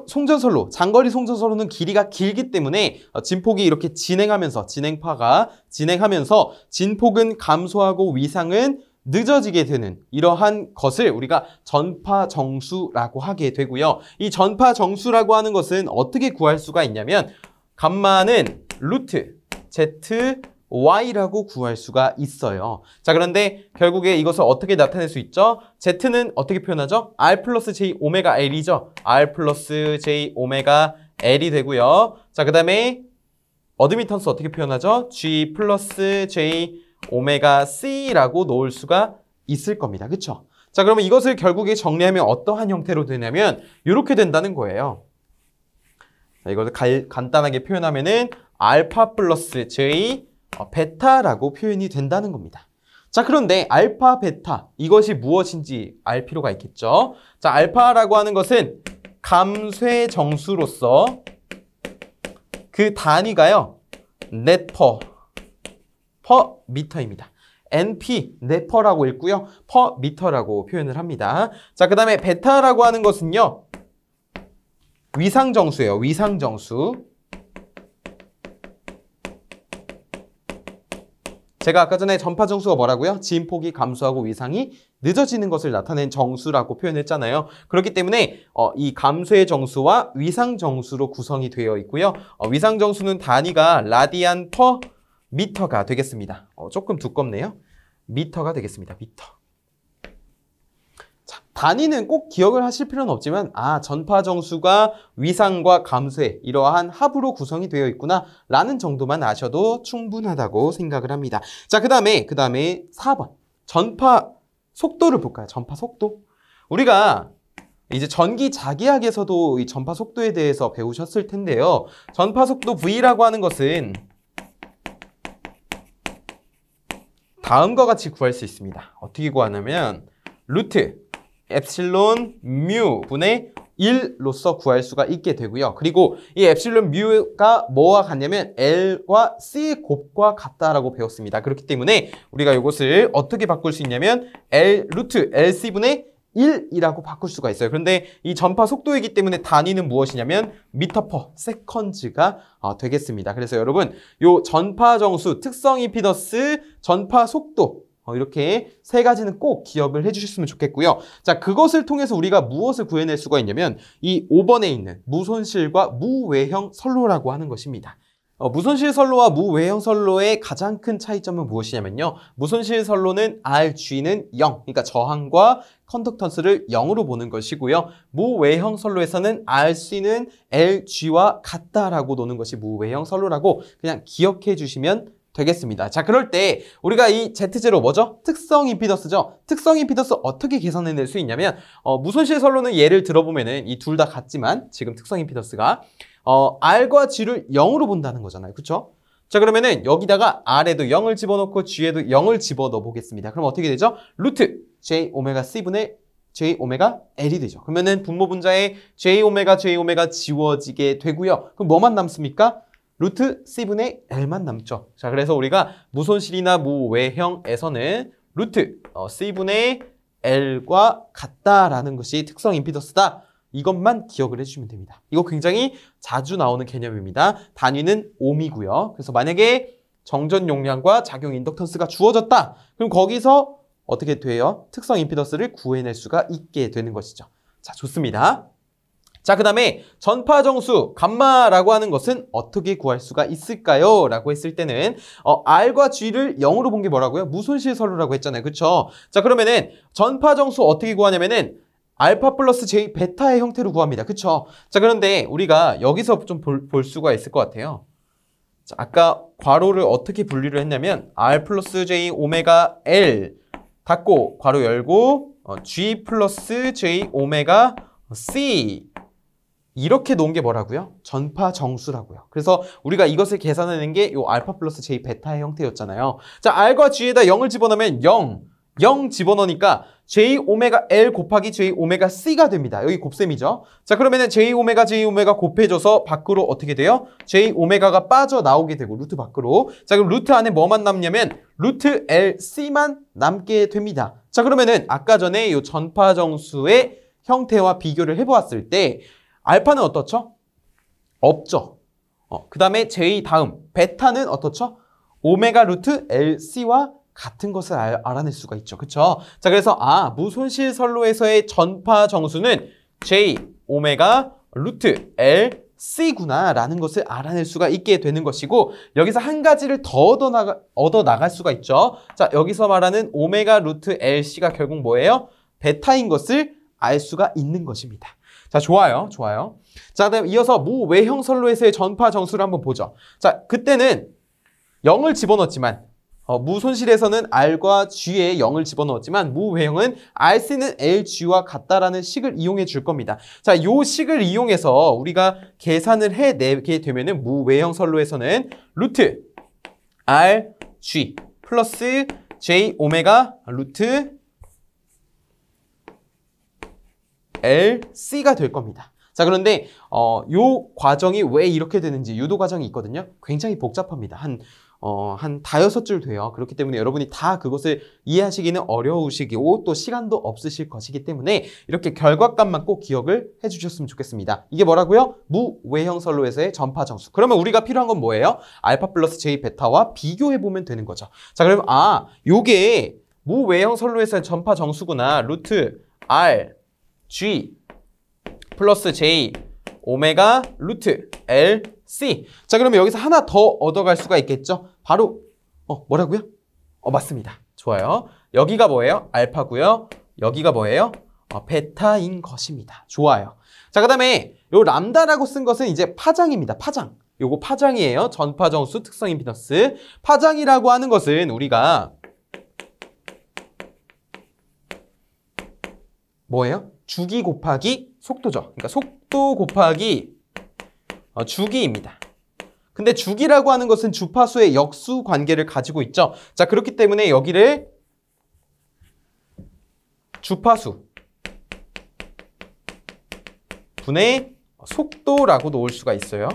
송전선로, 장거리 송전선로는 길이가 길기 때문에 진폭이 이렇게 진행파가 진행하면서 진폭은 감소하고 위상은 늦어지게 되는 이러한 것을 우리가 전파정수라고 하게 되고요. 이 전파정수라고 하는 것은 어떻게 구할 수가 있냐면 감마는 루트 Z Y라고 구할 수가 있어요. 자, 그런데 결국에 이것을 어떻게 나타낼 수 있죠? Z는 어떻게 표현하죠? R 플러스 J 오메가 L이죠. R 플러스 J 오메가 L이 되고요. 자, 그 다음에 어드미턴스 어떻게 표현하죠? G 플러스 J 오메가 C라고 놓을 수가 있을 겁니다. 그쵸? 자, 그러면 이것을 결국에 정리하면 어떠한 형태로 되냐면 이렇게 된다는 거예요. 자, 이것을 간단하게 표현하면은 알파 플러스 J 베타라고 표현이 된다는 겁니다. 자, 그런데 알파, 베타 이것이 무엇인지 알 필요가 있겠죠. 자, 알파라고 하는 것은 감쇄 정수로서 그 단위가요 네퍼 퍼 미터입니다. NP 네퍼라고 읽고요. 퍼 미터라고 표현을 합니다. 자, 그 다음에 베타라고 하는 것은요 위상정수예요. 위상정수. 제가 아까 전에 전파정수가 뭐라고요? 진폭이 감소하고 위상이 늦어지는 것을 나타낸 정수라고 표현했잖아요. 그렇기 때문에 이 감쇄 정수와 위상 정수로 구성이 되어 있고요. 위상 정수는 단위가 라디안 퍼 미터가 되겠습니다. 조금 두껍네요. 미터가 되겠습니다. 미터. 자, 단위는 꼭 기억을 하실 필요는 없지만 전파 정수가 위상과 감쇄 이러한 합으로 구성이 되어 있구나 라는 정도만 아셔도 충분하다고 생각을 합니다. 자, 그 다음에 4번 전파 속도를 볼까요? 전파 속도. 우리가 이제 전기 자기학에서도 이 전파 속도에 대해서 배우셨을 텐데요. 전파 속도 V라고 하는 것은 다음과 같이 구할 수 있습니다. 어떻게 구하냐면 루트 엡실론 뮤 분의 1로서 구할 수가 있게 되고요. 그리고 이 엡실론 뮤가 뭐와 같냐면 L과 C의 곱과 같다라고 배웠습니다. 그렇기 때문에 우리가 이것을 어떻게 바꿀 수 있냐면 L 루트 LC분의 1이라고 바꿀 수가 있어요. 그런데 이 전파 속도이기 때문에 단위는 무엇이냐면 미터 퍼 세컨즈가 되겠습니다. 그래서 여러분 요 전파 정수, 특성 임피던스, 전파 속도 이렇게 세 가지는 꼭 기억을 해주셨으면 좋겠고요. 자, 그것을 통해서 우리가 무엇을 구해낼 수가 있냐면 이 5번에 있는 무손실과 무외형 선로라고 하는 것입니다. 무손실 선로와 무외형 선로의 가장 큰 차이점은 무엇이냐면요. 무손실 선로는 RG는 0, 그러니까 저항과 컨덕턴스를 0으로 보는 것이고요. 무외형 선로에서는 RC는 LG와 같다라고 노는 것이 무외형 선로라고 그냥 기억해 주시면 되겠습니다. 자, 그럴 때 우리가 이 Z0 뭐죠? 특성 임피던스죠. 특성 임피던스 어떻게 계산해낼 수 있냐면 무손실 선로는 예를 들어보면은 이 둘 다 같지만 지금 특성 임피던스가 R과 G를 0으로 본다는 거잖아요. 그렇죠? 자, 그러면은 여기다가 R에도 0을 집어넣고 G에도 0을 집어넣어 보겠습니다. 그럼 어떻게 되죠? 루트 J 오메가 C분의 J 오메가 L이 되죠. 그러면은 분모 분자에 J 오메가 지워지게 되고요. 그럼 뭐만 남습니까? 루트 C분의 L만 남죠. 자, 그래서 우리가 무손실이나 무외형에서는 루트 C분의 L과 같다라는 것이 특성 임피던스다. 이것만 기억을 해주시면 됩니다. 이거 굉장히 자주 나오는 개념입니다. 단위는 옴이고요. 그래서 만약에 정전 용량과 작용 인덕턴스가 주어졌다. 그럼 거기서 어떻게 돼요? 특성 임피던스를 구해낼 수가 있게 되는 것이죠. 자, 좋습니다. 자, 그 다음에 전파 정수 감마라고 하는 것은 어떻게 구할 수가 있을까요? 라고 했을 때는 R과 G를 0으로 본 게 뭐라고요? 무손실 선로라고 했잖아요. 그쵸? 자, 그러면은 전파 정수 어떻게 구하냐면은 알파 플러스 J 베타의 형태로 구합니다. 그쵸? 자, 그런데 우리가 여기서 좀 볼 수가 있을 것 같아요. 자, 아까 괄호를 어떻게 분리를 했냐면 R 플러스 J 오메가 L 닫고 괄호 열고 G 플러스 J 오메가 C 이렇게 놓은 게 뭐라고요? 전파 정수라고요. 그래서 우리가 이것을 계산하는 게 이 알파 플러스 J 베타의 형태였잖아요. 자, R과 G에다 0을 집어넣으면 0 집어넣으니까 J 오메가 L 곱하기 J 오메가 C가 됩니다. 여기 곱셈이죠. 자, 그러면은 J 오메가 곱해져서 밖으로 어떻게 돼요? J 오메가가 빠져나오게 되고 루트 밖으로. 자, 그럼 루트 안에 뭐만 남냐면 루트 LC만 남게 됩니다. 자, 그러면은 아까 전에 이 전파 정수의 형태와 비교를 해보았을 때 알파는 어떻죠? 없죠. 그 다음에 J 다음 베타는 어떻죠? 오메가 루트 LC와 같은 것을 알아낼 수가 있죠. 그쵸? 자, 그래서 무손실 선로에서의 전파 정수는 J 오메가 루트 LC구나 라는 것을 알아낼 수가 있게 되는 것이고 여기서 한 가지를 더 얻어 나갈 수가 있죠. 자, 여기서 말하는 오메가 루트 LC가 결국 뭐예요? 베타인 것을 알 수가 있는 것입니다. 자, 좋아요. 자, 그다음 이어서 무외형 선로에서의 전파 정수를 한번 보죠. 자, 그때는 0을 집어넣었지만 무손실에서는 R과 G에 0을 집어넣었지만 무외형은 RC는 LG와 같다라는 식을 이용해 줄 겁니다. 자, 요 식을 이용해서 우리가 계산을 해내게 되면은 무외형 선로에서는 루트 RG 플러스 J 오메가 루트 LC가 될 겁니다. 자, 그런데 요 과정이 왜 이렇게 되는지 유도 과정이 있거든요. 굉장히 복잡합니다. 한 5줄 돼요. 그렇기 때문에 여러분이 다 그것을 이해하시기는 어려우시고 또 시간도 없으실 것이기 때문에 이렇게 결과값만 꼭 기억을 해주셨으면 좋겠습니다. 이게 뭐라고요? 무외형 선로에서의 전파 정수. 그러면 우리가 필요한 건 뭐예요? 알파 플러스 J 베타와 비교해보면 되는 거죠. 자, 그러면 요게 무외형 선로에서의 전파 정수구나. 루트 R, G 플러스 J 오메가 루트 L, C. 자, 그러면 여기서 하나 더 얻어갈 수가 있겠죠? 바로 뭐라고요? 맞습니다. 좋아요. 여기가 뭐예요? 알파고요. 여기가 뭐예요? 베타인 것입니다. 좋아요. 자, 그 다음에 요 람다라고 쓴 것은 이제 파장입니다. 파장. 요거 파장이에요. 전파정수 특성 임피던스. 파장이라고 하는 것은 우리가 뭐예요? 주기 곱하기 속도죠. 그러니까 속도 곱하기 주기입니다. 근데 주기라고 하는 것은 주파수의 역수 관계를 가지고 있죠. 자, 그렇기 때문에 여기를 주파수 분의 속도라고 놓을 수가 있어요.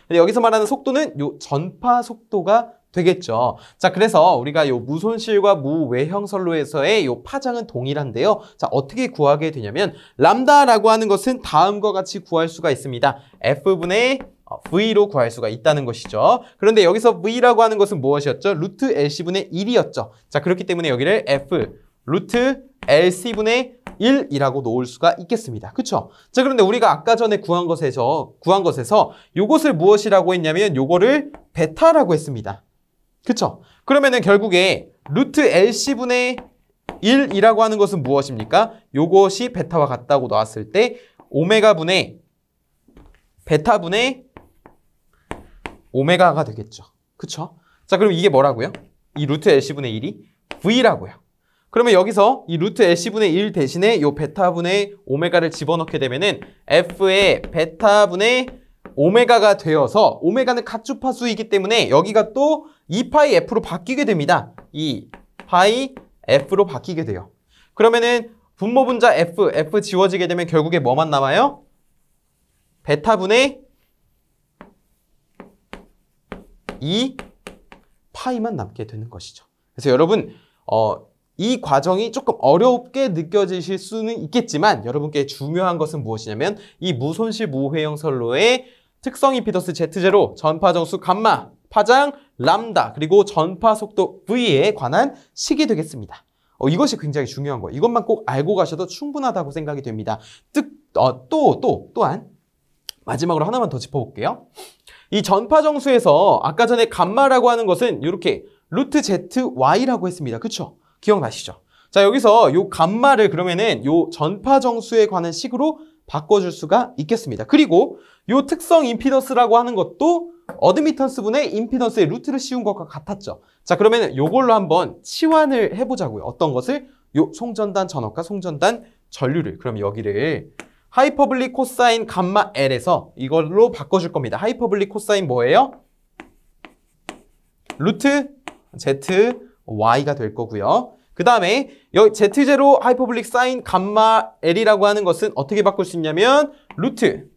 근데 여기서 말하는 속도는 요 전파 속도가 되겠죠. 자, 그래서 우리가 요 무손실과 무외형 선로에서의 요 파장은 동일한데요. 자, 어떻게 구하게 되냐면 람다라고 하는 것은 다음과 같이 구할 수가 있습니다. F분의 V로 구할 수가 있다는 것이죠. 그런데 여기서 V라고 하는 것은 무엇이었죠? 루트 LC분의 1이었죠. 자, 그렇기 때문에 여기를 F 루트 LC분의 1이라고 놓을 수가 있겠습니다. 그쵸? 자, 그런데 우리가 아까 전에 구한 것에서 요것을 무엇이라고 했냐면 요거를 베타라고 했습니다. 그쵸? 그러면은 결국에 루트 LC분의 1이라고 하는 것은 무엇입니까? 요것이 베타와 같다고 나왔을 때 오메가분의 베타분의 오메가가 되겠죠. 그쵸? 자, 그럼 이게 뭐라고요? 이 루트 LC분의 1이 V라고요. 그러면 여기서 이 루트 LC분의 1 대신에 요 베타분의 오메가를 집어넣게 되면은 F의 베타분의 오메가가 되어서 오메가는 각주파수이기 때문에 여기가 또 2파이 F로 바뀌게 됩니다. 2파이 F로 바뀌게 돼요. 그러면은 분모분자 F 지워지게 되면 결국에 뭐만 남아요? 베타분의 2파이만 남게 되는 것이죠. 그래서 여러분 이 과정이 조금 어렵게 느껴지실 수는 있겠지만 여러분께 중요한 것은 무엇이냐면 이 무손실 무회형 선로의 특성 임피던스 Z0, 전파 정수 감마, 파장 람다, 그리고 전파 속도 V에 관한 식이 되겠습니다. 이것이 굉장히 중요한 거예요. 이것만 꼭 알고 가셔도 충분하다고 생각이 됩니다. 또한 마지막으로 하나만 더 짚어볼게요. 이 전파 정수에서 아까 전에 감마라고 하는 것은 이렇게 루트 ZY라고 했습니다. 그쵸? 기억나시죠? 자, 여기서 요 감마를 그러면은 요 전파 정수에 관한 식으로 바꿔줄 수가 있겠습니다. 그리고 요 특성 임피던스라고 하는 것도 어드미턴스 분의 임피던스의 루트를 씌운 것과 같았죠. 자, 그러면 요걸로 한번 치환을 해보자고요. 어떤 것을? 요 송전단 전압과 송전단 전류를. 그럼 여기를 하이퍼블릭 코사인 감마 L에서 이걸로 바꿔줄 겁니다. 하이퍼블릭 코사인 뭐예요? 루트 ZY가 될 거고요. 그 다음에 여기 Z0 하이퍼블릭 사인 감마 L이라고 하는 것은 어떻게 바꿀 수 있냐면 루트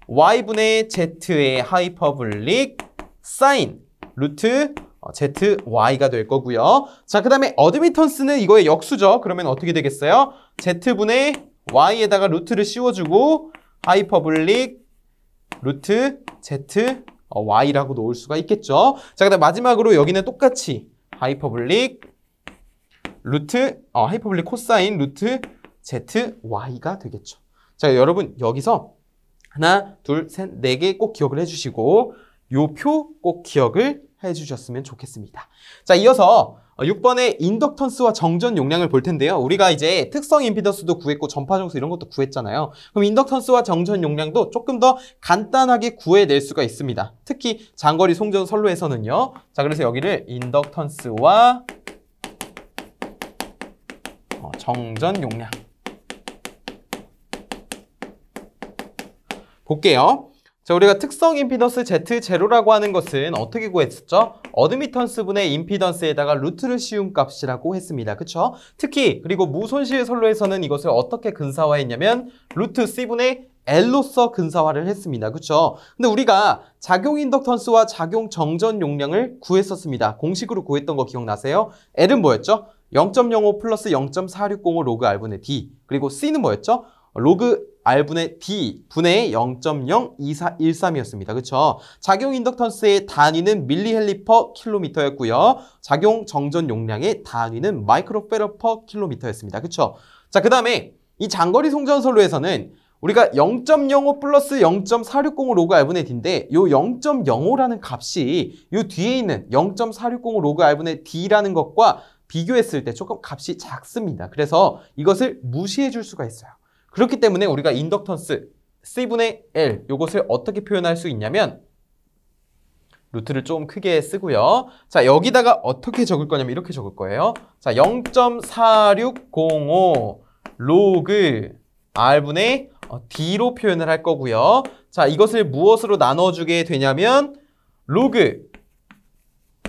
Y분의 Z의 하이퍼블릭 사인 루트 ZY가 될 거고요. 자, 그 다음에 어드미턴스는 이거의 역수죠. 그러면 어떻게 되겠어요? Z분의 Y에다가 루트를 씌워주고 하이퍼블릭 루트 ZY라고 놓을 수가 있겠죠. 자, 그 다음 마지막으로 여기는 똑같이 하이퍼블릭 루트 하이퍼블릭 코사인 루트 ZY가 되겠죠. 자, 여러분 여기서 하나, 둘, 셋, 네 개 꼭 기억을 해주시고 요 표 꼭 기억을 해주셨으면 좋겠습니다. 자, 이어서 6번의 인덕턴스와 정전 용량을 볼 텐데요. 우리가 이제 특성 임피던스도 구했고 전파 정수 이런 것도 구했잖아요. 그럼 인덕턴스와 정전 용량도 조금 더 간단하게 구해낼 수가 있습니다. 특히 장거리 송전 선로에서는요. 자, 그래서 여기를 인덕턴스와 정전 용량 볼게요. 자, 우리가 특성 임피던스 Z0라고 하는 것은 어떻게 구했었죠? 어드미턴스분의 임피던스에다가 루트를 씌운 값이라고 했습니다. 그쵸? 특히 그리고 무손실 선로에서는 이것을 어떻게 근사화했냐면 루트 C분의 L로서 근사화를 했습니다. 그쵸? 근데 우리가 작용 인덕턴스와 작용 정전 용량을 구했었습니다. 공식으로 구했던 거 기억나세요? L은 뭐였죠? 0.05 플러스 0.4605 로그 R분의 D. 그리고 C는 뭐였죠? 로그 R분의 D 분의 0.02413이었습니다. 그쵸? 작용 인덕턴스의 단위는 밀리헬리 퍼 킬로미터였고요. 작용 정전 용량의 단위는 마이크로페러 퍼 킬로미터였습니다. 그쵸? 자, 그 다음에 이 장거리 송전 선로에서는 우리가 0.05 플러스 0.460 로그 R분의 D인데 요 0.05라는 값이 요 뒤에 있는 0.460 로그 R분의 D라는 것과 비교했을 때 조금 값이 작습니다. 그래서 이것을 무시해 줄 수가 있어요. 그렇기 때문에 우리가 인덕턴스 C분의 L 요것을 어떻게 표현할 수 있냐면 루트를 좀 크게 쓰고요. 자, 여기다가 어떻게 적을 거냐면 이렇게 적을 거예요. 자, 0.4605 로그 R분의 D로 표현을 할 거고요. 자, 이것을 무엇으로 나눠주게 되냐면 로그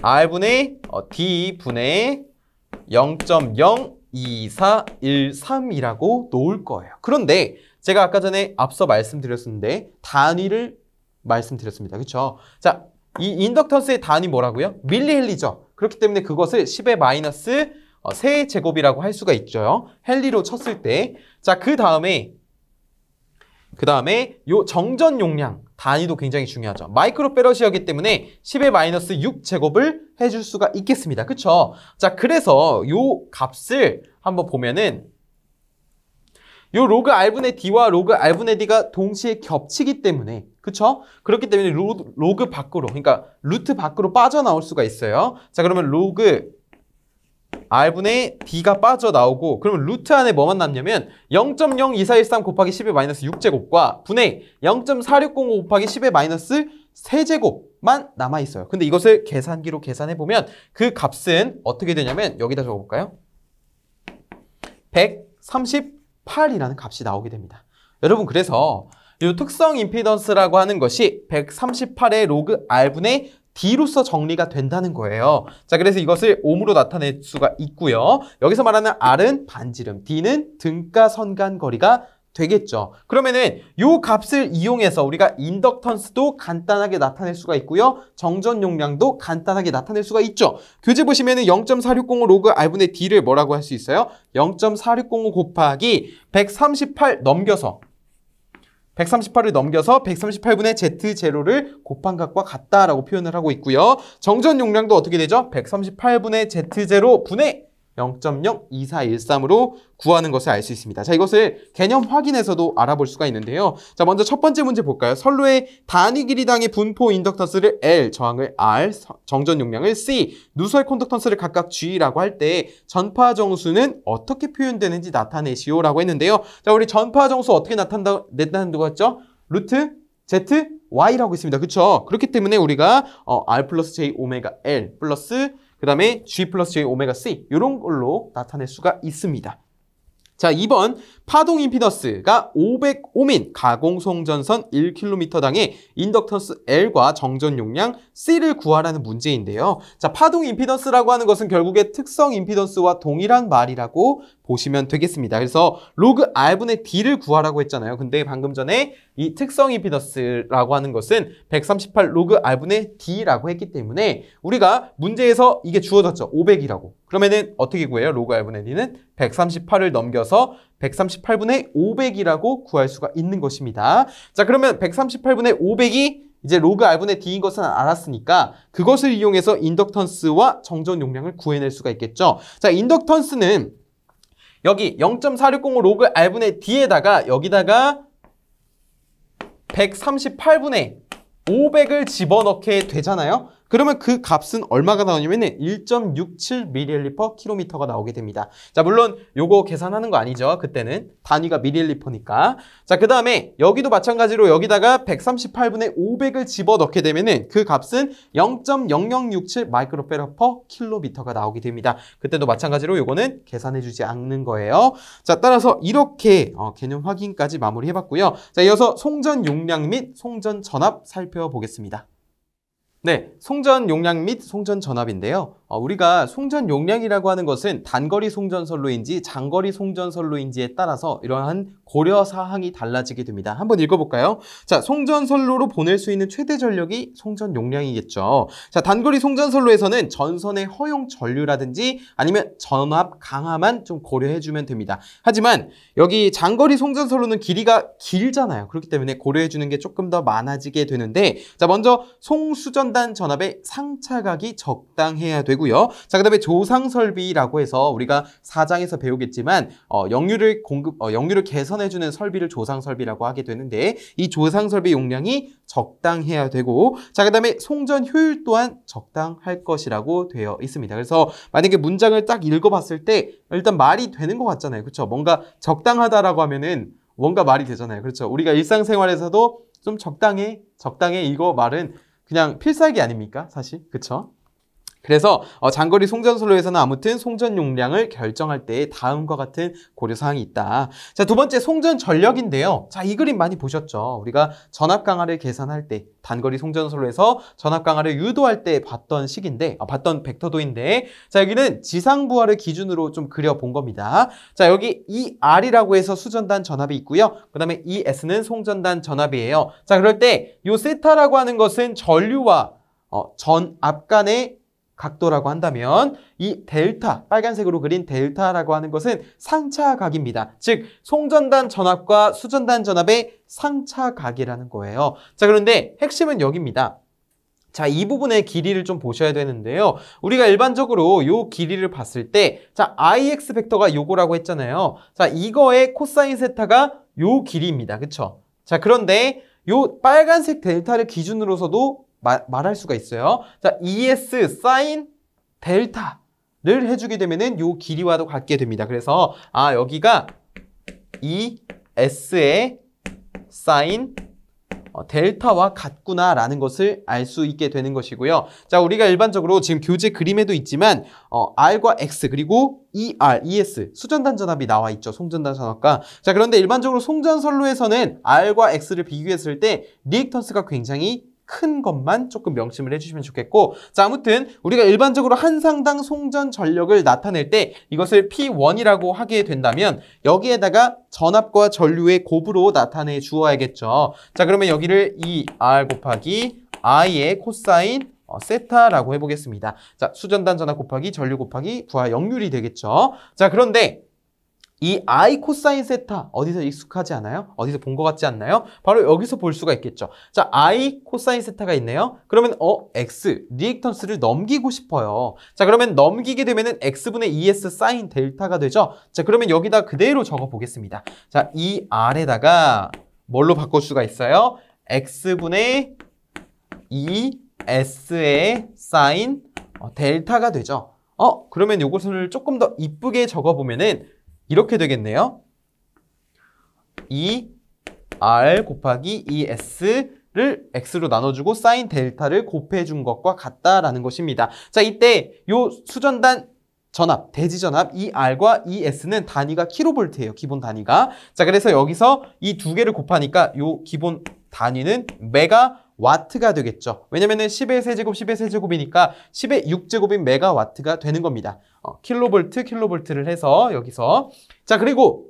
R분의 D 분의 0.02413이라고 놓을 거예요. 그런데 제가 아까 전에 앞서 말씀드렸는데 단위를 말씀드렸습니다. 그렇죠? 자, 이 인덕턴스의 단위 뭐라고요? 밀리헬리죠. 그렇기 때문에 그것을 10의 마이너스 3제곱이라고 할 수가 있죠. 헬리로 쳤을 때. 자, 그 다음에 요 정전 용량 단위도 굉장히 중요하죠. 마이크로페럿이었기 때문에 10의 마이너스 6제곱을 해줄 수가 있겠습니다. 그쵸? 자, 그래서 요 값을 한번 보면은 요 로그 R분의 D와 로그 R분의 D가 동시에 겹치기 때문에 그쵸? 그렇기 때문에 로그 밖으로 그러니까 루트 밖으로 빠져나올 수가 있어요. 자, 그러면 로그 R분의 D가 빠져나오고 그러면 루트 안에 뭐만 남냐면 0.02413 곱하기 10의 마이너스 6제곱과 분의 0.4605 곱하기 10의 마이너스 3제곱만 남아있어요. 근데 이것을 계산기로 계산해보면 그 값은 어떻게 되냐면 여기다 적어볼까요? 138이라는 값이 나오게 됩니다. 여러분, 그래서 이 특성 임피던스라고 하는 것이 138의 로그 R분의 D로서 정리가 된다는 거예요. 자, 그래서 이것을 옴으로 나타낼 수가 있고요. 여기서 말하는 R은 반지름, D는 등가 선간 거리가 되겠죠. 그러면은 요 값을 이용해서 우리가 인덕턴스도 간단하게 나타낼 수가 있고요. 정전 용량도 간단하게 나타낼 수가 있죠. 교재 보시면은 0.4605 로그 R분의 D를 뭐라고 할 수 있어요? 0.4605 곱하기 138 넘겨서 138을 넘겨서 138분의 Z0를 곱한 값과 같다라고 표현을 하고 있고요. 정전 용량도 어떻게 되죠? 138분의 Z0 분의 0.02413으로 구하는 것을 알 수 있습니다. 자, 이것을 개념 확인해서도 알아볼 수가 있는데요. 자, 먼저 첫 번째 문제 볼까요? 선로의 단위 길이당의 분포 인덕턴스를 L, 저항을 R, 정전 용량을 C, 누설 콘덕턴스를 각각 G라고 할 때 전파 정수는 어떻게 표현되는지 나타내시오라고 했는데요. 자, 우리 전파 정수 어떻게 나타낸다고 했죠? 루트 Z, Y라고 있습니다. 그렇죠? 그렇기 때문에 우리가 R 플러스 J 오메가 L 플러스 그 다음에 G 플러스 J 오메가 C 이런 걸로 나타낼 수가 있습니다. 자, 2번 파동 임피던스가 500옴인 가공송전선 1km당의 인덕턴스 L과 정전 용량 C를 구하라는 문제인데요. 자, 파동 임피던스라고 하는 것은 결국에 특성 임피던스와 동일한 말이라고 보시면 되겠습니다. 그래서 로그 R분의 D를 구하라고 했잖아요. 근데 방금 전에 이 특성 임피던스라고 하는 것은 138 로그 R분의 D라고 했기 때문에 우리가 문제에서 이게 주어졌죠. 500이라고. 그러면은 어떻게 구해요? 로그 R분의 D는 138을 넘겨서 138분의 500이라고 구할 수가 있는 것입니다. 자, 그러면 138분의 500이 이제 로그 R분의 D인 것은 알았으니까 그것을 이용해서 인덕턴스와 정전 용량을 구해낼 수가 있겠죠. 자, 인덕턴스는 여기 0.460 로그 R분의 D에다가 여기다가 138분의 500을 집어넣게 되잖아요. 그러면 그 값은 얼마가 나오냐면 1.67ml/km가 나오게 됩니다. 자, 물론 요거 계산하는 거 아니죠. 그때는 단위가 ml니까. 자, 그 다음에 여기도 마찬가지로 여기다가 138분의 500을 집어넣게 되면은 그 값은 0.0067 마이크로페라/km가 나오게 됩니다. 그때도 마찬가지로 요거는 계산해주지 않는 거예요. 자, 따라서 이렇게 개념 확인까지 마무리해봤고요. 자, 이어서 송전 용량 및 송전 전압 살펴보겠습니다. 네, 송전 용량 및 송전 전압인데요. 우리가 송전 용량이라고 하는 것은 단거리 송전선로인지 장거리 송전선로인지에 따라서 이러한 고려사항이 달라지게 됩니다. 한번 읽어볼까요? 자, 송전선로로 보낼 수 있는 최대 전력이 송전 용량이겠죠. 자, 단거리 송전선로에서는 전선의 허용 전류라든지 아니면 전압 강화만 좀 고려해주면 됩니다. 하지만 여기 장거리 송전선로는 길이가 길잖아요. 그렇기 때문에 고려해주는 게 조금 더 많아지게 되는데, 자, 먼저 송수전단 전압의 상차각이 적당해야 되고요. 자, 그다음에 조상 설비라고 해서 우리가 4장에서 배우겠지만 역류를 개선해주는 설비를 조상 설비라고 하게 되는데, 이 조상 설비 용량이 적당해야 되고, 자, 그다음에 송전 효율 또한 적당할 것이라고 되어 있습니다. 그래서 만약에 문장을 딱 읽어봤을 때 일단 말이 되는 것 같잖아요. 그렇죠? 뭔가 적당하다라고 하면은 뭔가 말이 되잖아요. 그렇죠? 우리가 일상생활에서도 좀 적당해 이거 말은 그냥 필살기 아닙니까? 사실. 그렇죠? 그래서 장거리 송전선로에서는 아무튼 송전 용량을 결정할 때 다음과 같은 고려사항이 있다. 자, 두 번째 송전 전력인데요. 자, 이 그림 많이 보셨죠? 우리가 전압 강화를 계산할 때 단거리 송전선로에서 전압 강화를 유도할 때 봤던 봤던 벡터도인데, 자, 여기는 지상 부하를 기준으로 좀 그려본 겁니다. 자, 여기 이 R이라고 해서 수전단 전압이 있고요. 그 다음에 이 S는 송전단 전압이에요. 자, 그럴 때 이 세타라고 하는 것은 전류와 전압 간의 각도라고 한다면, 이 델타, 빨간색으로 그린 델타라고 하는 것은 상차각입니다. 즉 송전단 전압과 수전단 전압의 상차각이라는 거예요. 자, 그런데 핵심은 여기입니다. 자, 이 부분의 길이를 좀 보셔야 되는데요. 우리가 일반적으로 이 길이를 봤을 때, 자, IX 벡터가 요거라고 했잖아요. 자, 이거의 코사인 세타가 요 길이입니다. 그쵸? 자, 그런데 요 빨간색 델타를 기준으로서도 말할 수가 있어요. 자, ES 사인 델타를 해주게 되면은 요 길이와도 같게 됩니다. 그래서 여기가 ES의 사인 델타와 같구나라는 것을 알 수 있게 되는 것이고요. 자, 우리가 일반적으로 지금 교재 그림에도 있지만 R과 X 그리고 ER, ES 수전단 전압이 나와 있죠. 송전단 전압과. 자, 그런데 일반적으로 송전선로에서는 R과 X를 비교했을 때 리액턴스가 굉장히 큰 것만 조금 명심을 해주시면 좋겠고, 자, 아무튼 우리가 일반적으로 한 상당 송전 전력을 나타낼 때 이것을 P1이라고 하게 된다면 여기에다가 전압과 전류의 곱으로 나타내 주어야겠죠. 자, 그러면 여기를 ER 곱하기 I의 코사인 세타라고 해보겠습니다. 자, 수전단 전압 곱하기 전류 곱하기 부하 역률이 되겠죠. 자, 그런데 이 I 코사인 세타 어디서 익숙하지 않아요? 어디서 본 것 같지 않나요? 바로 여기서 볼 수가 있겠죠. 자, I 코사인 세타가 있네요. 그러면 X 리액턴스를 넘기고 싶어요. 자, 그러면 넘기게 되면은 X분의 ES 사인 델타가 되죠. 자, 그러면 여기다 그대로 적어 보겠습니다. 자, 이 R에다가 뭘로 바꿀 수가 있어요? X분의 ES의 사인 델타가 되죠. 그러면 이것을 조금 더 이쁘게 적어 보면은 이렇게 되겠네요. R 곱하기 ES를 X로 나눠주고 사인 델타를 곱해준 것과 같다라는 것입니다. 자, 이때 요 수전단 전압, 대지전압 R과 ES는 단위가 킬로볼트예요. 기본 단위가. 자, 그래서 여기서 이 두 개를 곱하니까 요 기본 단위는 메가와트가 되겠죠. 왜냐면은 10의 세제곱, 10의 세제곱이니까 10의 6제곱인 메가와트가 되는 겁니다. 킬로볼트를 해서 여기서. 자, 그리고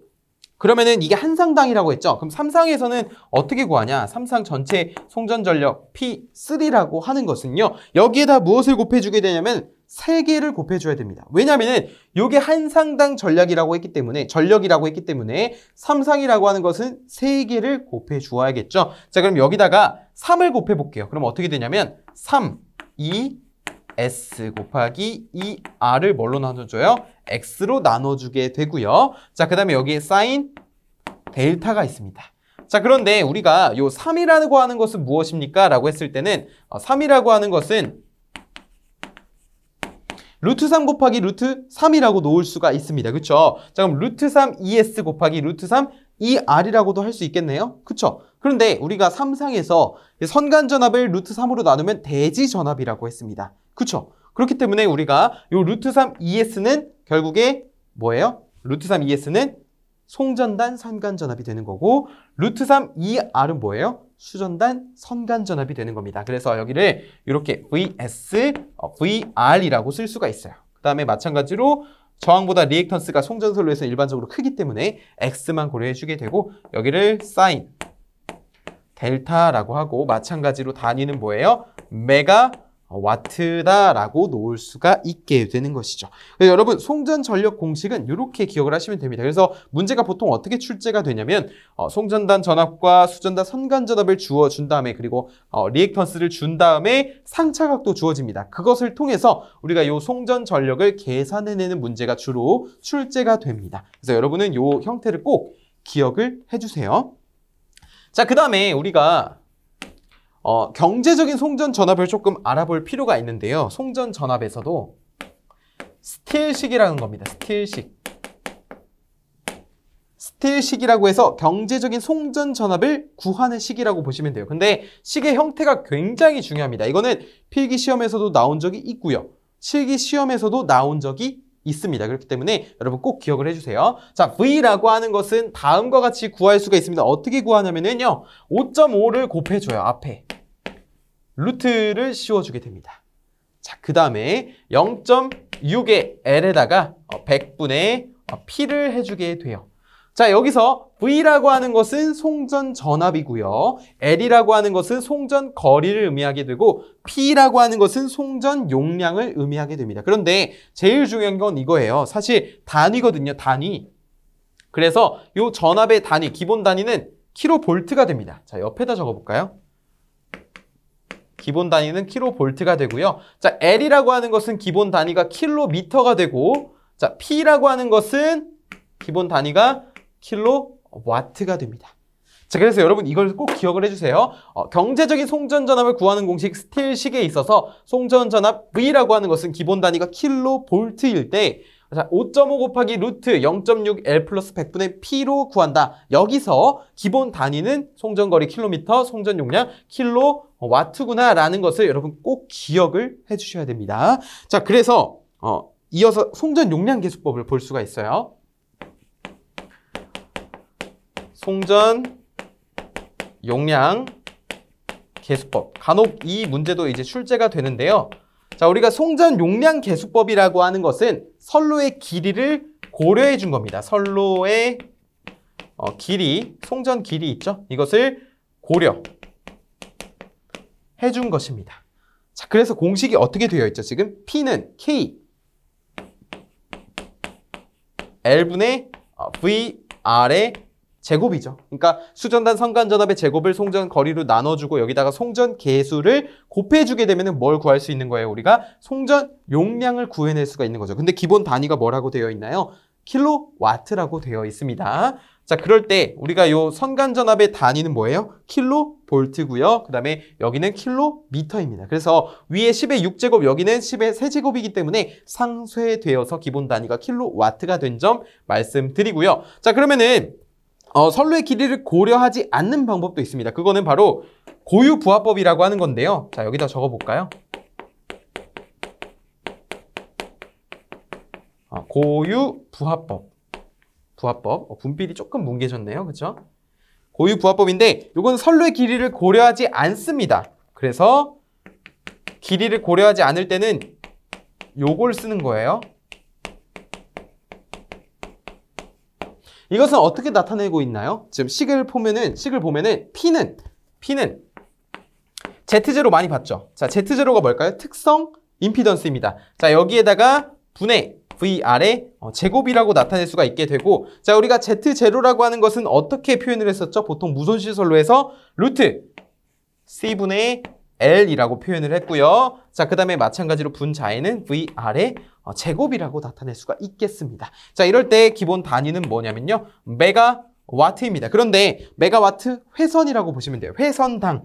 그러면은 이게 한 상당이라고 했죠. 그럼 3상에서는 어떻게 구하냐? 3상 전체 송전 전력 P3라고 하는 것은요. 여기에다 무엇을 곱해주게 되냐면 3개를 곱해줘야 됩니다. 왜냐면은 이게 한 상당 전력이라고 했기 때문에 3상이라고 하는 것은 3개를 곱해주어야겠죠. 자, 그럼 여기다가 3을 곱해볼게요. 그럼 어떻게 되냐면 3, 2, S 곱하기 2R을 뭘로 나눠줘요? X로 나눠주게 되고요. 자, 그 다음에 여기에 사인 델타가 있습니다. 자, 그런데 우리가 요 3이라고 하는 것은 무엇입니까? 라고 했을 때는 3이라고 하는 것은 루트 3 곱하기 루트 3이라고 놓을 수가 있습니다. 그쵸? 자, 그럼 루트 3 ES 곱하기 루트 3 ER이라고도 할 수 있겠네요. 그쵸? 그런데 우리가 3상에서 선간전압을 루트 3으로 나누면 대지전압이라고 했습니다. 그쵸? 그렇기 때문에 우리가 요 루트 3 ES는 결국에 뭐예요? 루트 3 ES는 송전단 선간전압이 되는 거고 루트 3 ER은 뭐예요? 수전단 선간전압이 되는 겁니다. 그래서 여기를 이렇게 VS, VR이라고 쓸 수가 있어요. 그 다음에 마찬가지로 저항보다 리액턴스가 송전선로에서 일반적으로 크기 때문에 X만 고려해 주게 되고 여기를 사인 델타라고 하고 마찬가지로 단위는 뭐예요? 메가와트다라고 놓을 수가 있게 되는 것이죠. 여러분 송전 전력 공식은 이렇게 기억을 하시면 됩니다. 그래서 문제가 보통 어떻게 출제가 되냐면 송전단 전압과 수전단 선간 전압을 주어준 다음에 그리고 리액턴스를 준 다음에 상차각도 주어집니다. 그것을 통해서 우리가 이 송전 전력을 계산해내는 문제가 주로 출제가 됩니다. 그래서 여러분은 이 형태를 꼭 기억을 해주세요. 자, 그 다음에 우리가 경제적인 송전 전압을 조금 알아볼 필요가 있는데요. 송전 전압에서도 스틸식이라는 겁니다. 스틸식이라고 해서 경제적인 송전 전압을 구하는 식이라고 보시면 돼요. 근데 식의 형태가 굉장히 중요합니다. 이거는 필기 시험에서도 나온 적이 있고요. 실기 시험에서도 나온 적이 있습니다. 그렇기 때문에 여러분 꼭 기억을 해주세요. 자, V라고 하는 것은 다음과 같이 구할 수가 있습니다. 어떻게 구하냐면요. 5.5를 곱해줘요. 앞에. 루트를 씌워주게 됩니다. 자, 그 다음에 0.6의 L에다가 100분의 P를 해주게 돼요. 자, 여기서 V라고 하는 것은 송전 전압이고요. L이라고 하는 것은 송전 거리를 의미하게 되고 P라고 하는 것은 송전 용량을 의미하게 됩니다. 그런데 제일 중요한 건 이거예요. 사실 단위거든요. 단위. 그래서 이 전압의 단위, 기본 단위는 킬로볼트가 됩니다. 자, 옆에다 적어볼까요? 기본 단위는 킬로볼트가 되고요. 자, L이라고 하는 것은 기본 단위가 킬로미터가 되고 자, P라고 하는 것은 기본 단위가 킬로와트가 됩니다. 자, 그래서 여러분 이걸 꼭 기억을 해주세요. 경제적인 송전전압을 구하는 공식 스틸식에 있어서 송전전압 V라고 하는 것은 기본 단위가 킬로볼트일 때 자, 5.5 곱하기 루트 0.6 L 플러스 100분의 P로 구한다. 여기서 기본 단위는 송전거리 킬로미터, 송전용량 킬로와트구나 라는 것을 여러분 꼭 기억을 해주셔야 됩니다. 자, 그래서 이어서 송전용량 계수법을 볼 수가 있어요. 송전 용량 계수법. 간혹 이 문제도 이제 출제가 되는데요. 자, 우리가 송전 용량 계수법이라고 하는 것은 선로의 길이를 고려해 준 겁니다. 선로의 길이, 송전 길이 있죠? 이것을 고려해 준 것입니다. 자, 그래서 공식이 어떻게 되어 있죠? 지금 P는 K L분의 VR의 제곱이죠. 그러니까 수전단 선간전압의 제곱을 송전 거리로 나눠주고 여기다가 송전 계수를 곱해주게 되면 뭘 구할 수 있는 거예요? 우리가 송전 용량을 구해낼 수가 있는 거죠. 근데 기본 단위가 뭐라고 되어 있나요? 킬로와트라고 되어 있습니다. 자, 그럴 때 우리가 요 선간전압의 단위는 뭐예요? 킬로볼트고요. 그 다음에 여기는 킬로미터입니다. 그래서 위에 10의 6제곱, 여기는 10의 3제곱이기 때문에 상쇄되어서 기본 단위가 킬로와트가 된 점 말씀드리고요. 자, 그러면은 선로의 길이를 고려하지 않는 방법도 있습니다. 그거는 바로 고유부하법이라고 하는 건데요. 자, 여기다 적어볼까요? 고유부하법. 분필이 조금 뭉개졌네요. 그렇죠? 고유부하법인데 이건 선로의 길이를 고려하지 않습니다. 그래서 길이를 고려하지 않을 때는 요걸 쓰는 거예요. 이것은 어떻게 나타내고 있나요? 지금 식을 보면은 P는 Z0 많이 봤죠? 자, Z0가 뭘까요? 특성 임피던스입니다. 자, 여기에다가 분의 VR의 제곱이라고 나타낼 수가 있게 되고 자, 우리가 Z0라고 하는 것은 어떻게 표현을 했었죠? 보통 무손실선로에서 루트 C분의 L이라고 표현을 했고요. 자, 그 다음에 마찬가지로 분자에는 VR의 제곱이라고 나타낼 수가 있겠습니다. 자, 이럴 때 기본 단위는 뭐냐면요. 메가와트입니다. 그런데 메가와트 회선이라고 보시면 돼요. 회선당.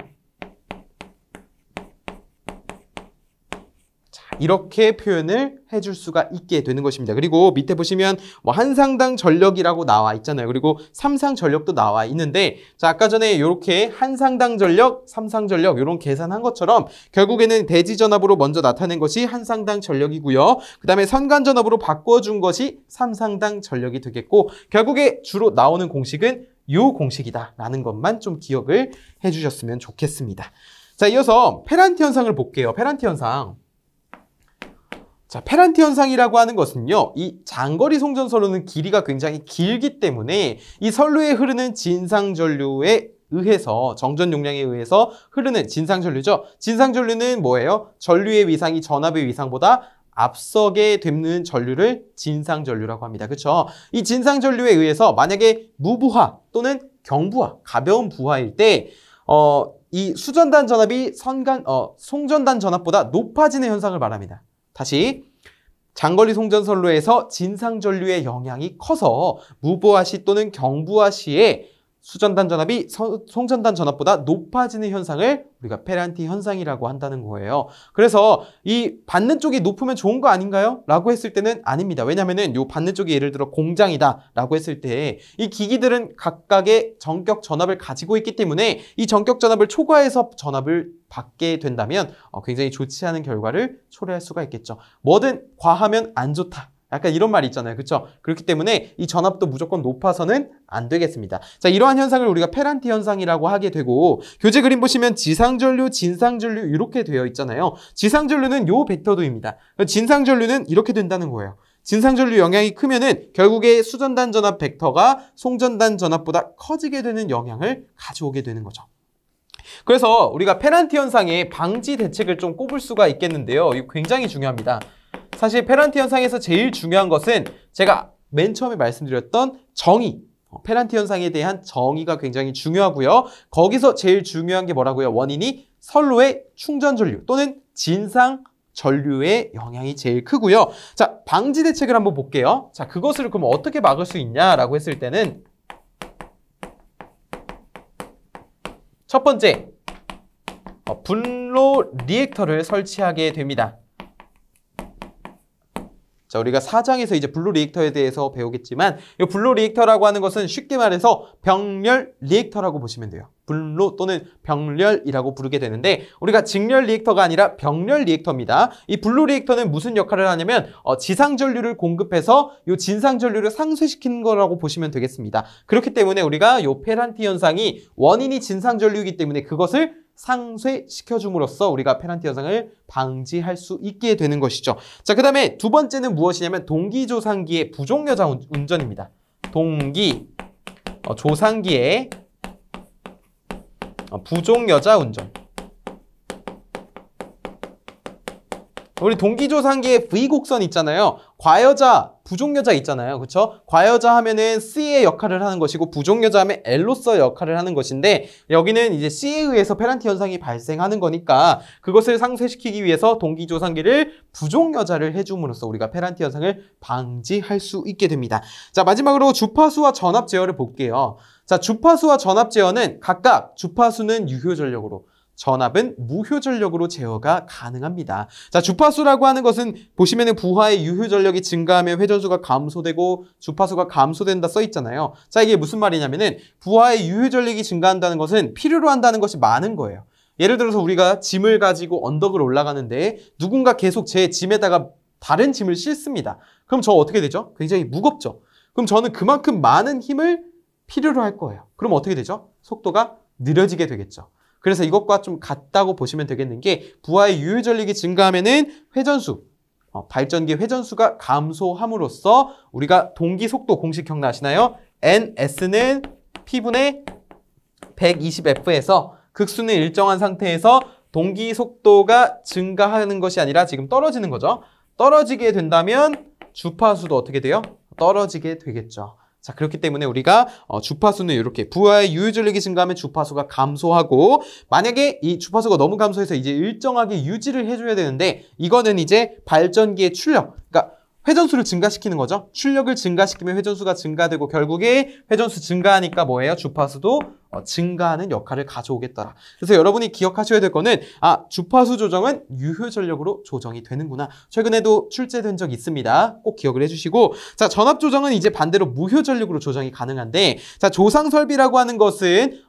자, 이렇게 표현을 해줄 수가 있게 되는 것입니다. 그리고 밑에 보시면 뭐 한상당 전력이라고 나와 있잖아요. 그리고 삼상 전력도 나와 있는데 자, 아까 전에 이렇게 한상당 전력, 삼상 전력 이런 계산한 것처럼 결국에는 대지전압으로 먼저 나타낸 것이 한상당 전력이고요. 그 다음에 선간전압으로 바꿔준 것이 삼상당 전력이 되겠고 결국에 주로 나오는 공식은 이 공식이다라는 것만 좀 기억을 해주셨으면 좋겠습니다. 자, 이어서 페란티 현상을 볼게요. 페란티 현상. 자, 페란티 현상이라고 하는 것은요, 이 장거리 송전선로는 길이가 굉장히 길기 때문에 이 선로에 흐르는 진상전류에 의해서 정전 용량에 의해서 흐르는 진상전류죠. 진상전류는 뭐예요? 전류의 위상이 전압의 위상보다 앞서게 되는 전류를 진상전류라고 합니다. 그렇죠? 이 진상전류에 의해서 만약에 무부하 또는 경부하, 가벼운 부하일 때 이 수전단 전압이 송전단 전압보다 높아지는 현상을 말합니다. 다시 장거리 송전선로에서 진상전류의 영향이 커서 무부하 시 또는 경부하 시에 수전단 전압이 송전단 전압보다 높아지는 현상을 우리가 페란티 현상이라고 한다는 거예요. 그래서 이 받는 쪽이 높으면 좋은 거 아닌가요? 라고 했을 때는 아닙니다. 왜냐면은 요 받는 쪽이 예를 들어 공장이다 라고 했을 때 이 기기들은 각각의 전격 전압을 가지고 있기 때문에 이 전격 전압을 초과해서 전압을 받게 된다면 굉장히 좋지 않은 결과를 초래할 수가 있겠죠. 뭐든 과하면 안 좋다. 약간 이런 말이 있잖아요. 그렇죠? 그렇기 때문에 이 전압도 무조건 높아서는 안 되겠습니다. 자, 이러한 현상을 우리가 페란티 현상이라고 하게 되고 교재 그림 보시면 지상전류, 진상전류 이렇게 되어 있잖아요. 지상전류는 요 벡터도입니다. 진상전류는 이렇게 된다는 거예요. 진상전류 영향이 크면은 결국에 수전단 전압 벡터가 송전단 전압보다 커지게 되는 영향을 가져오게 되는 거죠. 그래서 우리가 페란티 현상의 방지 대책을 좀 꼽을 수가 있겠는데요. 이거 굉장히 중요합니다. 사실 페란티 현상에서 제일 중요한 것은 제가 맨 처음에 말씀드렸던 정의, 페란티 현상에 대한 정의가 굉장히 중요하고요. 거기서 제일 중요한 게 뭐라고요? 원인이 선로의 충전 전류 또는 진상 전류의 영향이 제일 크고요. 자, 방지 대책을 한번 볼게요. 자, 그것을 그럼 어떻게 막을 수 있냐라고 했을 때는 첫 번째, 분로 리액터를 설치하게 됩니다. 자, 우리가 4장에서 이제 분로 리액터에 대해서 배우겠지만 이 분로 리액터라고 하는 것은 쉽게 말해서 병렬 리액터라고 보시면 돼요. 분로 또는 병렬이라고 부르게 되는데 우리가 직렬 리액터가 아니라 병렬 리액터입니다. 이 분로 리액터는 무슨 역할을 하냐면 지상전류를 공급해서 이 진상전류를 상쇄시키는 거라고 보시면 되겠습니다. 그렇기 때문에 우리가 이 페란티 현상이 원인이 진상전류이기 때문에 그것을 상쇄시켜줌으로써 우리가 페란티 현상을 방지할 수 있게 되는 것이죠. 자, 그 다음에 두 번째는 무엇이냐면 동기조상기의 부종여자 운전입니다. 조상기의 부종여자 운전. 우리 동기조상기의 V곡선 있잖아요. 과여자, 부종여자 있잖아요. 그렇죠? 과여자 하면은 C의 역할을 하는 것이고 부종여자 하면 L로서 역할을 하는 것인데 여기는 이제 C에 의해서 페란티 현상이 발생하는 거니까 그것을 상쇄시키기 위해서 동기조상기를 부종여자를 해줌으로써 우리가 페란티 현상을 방지할 수 있게 됩니다. 자, 마지막으로 주파수와 전압 제어를 볼게요. 자, 주파수와 전압 제어는 각각 주파수는 유효전력으로 전압은 무효전력으로 제어가 가능합니다. 자, 주파수라고 하는 것은 보시면은 부하의 유효전력이 증가하면 회전수가 감소되고 주파수가 감소된다 써 있잖아요. 자, 이게 무슨 말이냐면은 부하의 유효전력이 증가한다는 것은 필요로 한다는 것이 많은 거예요. 예를 들어서 우리가 짐을 가지고 언덕을 올라가는데 누군가 계속 제 짐에다가 다른 짐을 싣습니다. 그럼 저 어떻게 되죠? 굉장히 무겁죠. 그럼 저는 그만큼 많은 힘을 필요로 할 거예요. 그럼 어떻게 되죠? 속도가 느려지게 되겠죠. 그래서 이것과 좀 같다고 보시면 되겠는 게 부하의 유효전력이 증가하면은 회전수, 발전기 회전수가 감소함으로써 우리가 동기속도 공식 기억나시나요? NS는 P분의 120F에서 극수는 일정한 상태에서 동기속도가 증가하는 것이 아니라 지금 떨어지는 거죠. 떨어지게 된다면 주파수도 어떻게 돼요? 떨어지게 되겠죠. 자, 그렇기 때문에 우리가 주파수는 이렇게 부하의 유효전력이 증가하면 주파수가 감소하고 만약에 이 주파수가 너무 감소해서 이제 일정하게 유지를 해줘야 되는데 이거는 이제 발전기의 출력, 그러니까 회전수를 증가시키는 거죠. 출력을 증가시키면 회전수가 증가되고 결국에 회전수 증가하니까 뭐예요? 주파수도 증가하는 역할을 가져오겠더라. 그래서 여러분이 기억하셔야 될 거는 주파수 조정은 유효 전력으로 조정이 되는구나. 최근에도 출제된 적이 있습니다. 꼭 기억을 해주시고, 자, 전압 조정은 이제 반대로 무효 전력으로 조정이 가능한데, 자, 조상 설비라고 하는 것은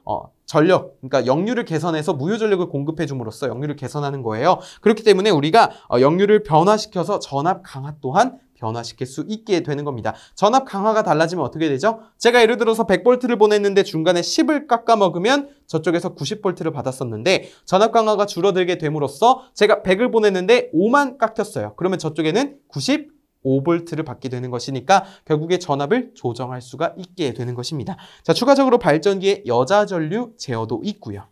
전력, 그러니까 역류를 개선해서 무효 전력을 공급해 줌으로써 역류를 개선하는 거예요. 그렇기 때문에 우리가 역류를 변화시켜서 전압 강화 또한 변화시킬 수 있게 되는 겁니다. 전압 강화가 달라지면 어떻게 되죠? 제가 예를 들어서 100V를 보냈는데 중간에 10을 깎아 먹으면 저쪽에서 90V를 받았었는데, 전압 강화가 줄어들게 됨으로써 제가 100을 보냈는데 5만 깎였어요. 그러면 저쪽에는 95V를 받게 되는 것이니까 결국에 전압을 조정할 수가 있게 되는 것입니다. 자, 추가적으로 발전기에 여자 전류 제어도 있고요.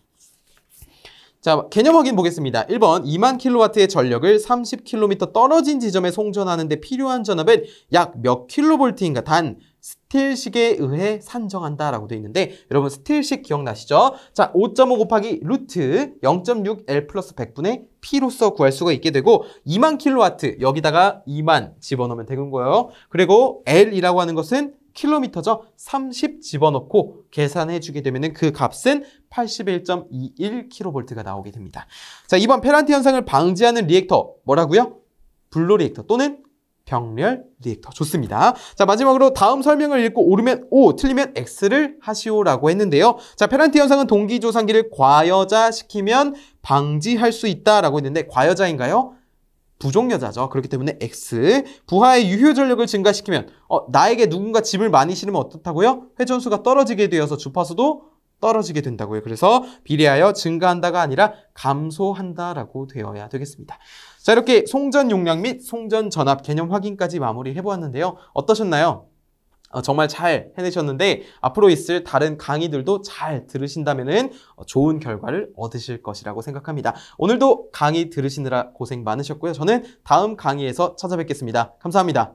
자, 개념 확인 보겠습니다. 1번, 2만 킬로와트의 전력을 30km 떨어진 지점에 송전하는 데 필요한 전압은 약 몇 킬로볼트인가 단 스틸식에 의해 산정한다라고 되어 있는데, 여러분 스틸식 기억나시죠? 자, 5.5 곱하기 루트 0.6 L 플러스 100분의 P로서 구할 수가 있게 되고, 2만 킬로와트 여기다가 2만 집어넣으면 되는 거예요. 그리고 L이라고 하는 것은 킬로미터죠. 30 집어넣고 계산해 주게 되면 그 값은 81.21kV가 나오게 됩니다. 자, 2번 페란티 현상을 방지하는 리액터 뭐라고요? 불로 리액터 또는 병렬 리액터. 좋습니다. 자, 마지막으로 다음 설명을 읽고 옳으면 O, 틀리면 X를 하시오라고 했는데요. 자, 페란티 현상은 동기조상기를 과여자시키면 방지할 수 있다라고 했는데, 과여자인가요? 부종여자죠. 그렇기 때문에 X. 부하의 유효 전력을 증가시키면 나에게 누군가 짐을 많이 실으면 어떻다고요? 회전수가 떨어지게 되어서 주파수도 떨어지게 된다고요. 그래서 비례하여 증가한다가 아니라 감소한다라고 되어야 되겠습니다. 자, 이렇게 송전 용량 및 송전 전압 개념 확인까지 마무리해 보았는데요. 어떠셨나요? 정말 잘 해내셨는데 앞으로 있을 다른 강의들도 잘 들으신다면은 좋은 결과를 얻으실 것이라고 생각합니다. 오늘도 강의 들으시느라 고생 많으셨고요. 저는 다음 강의에서 찾아뵙겠습니다. 감사합니다.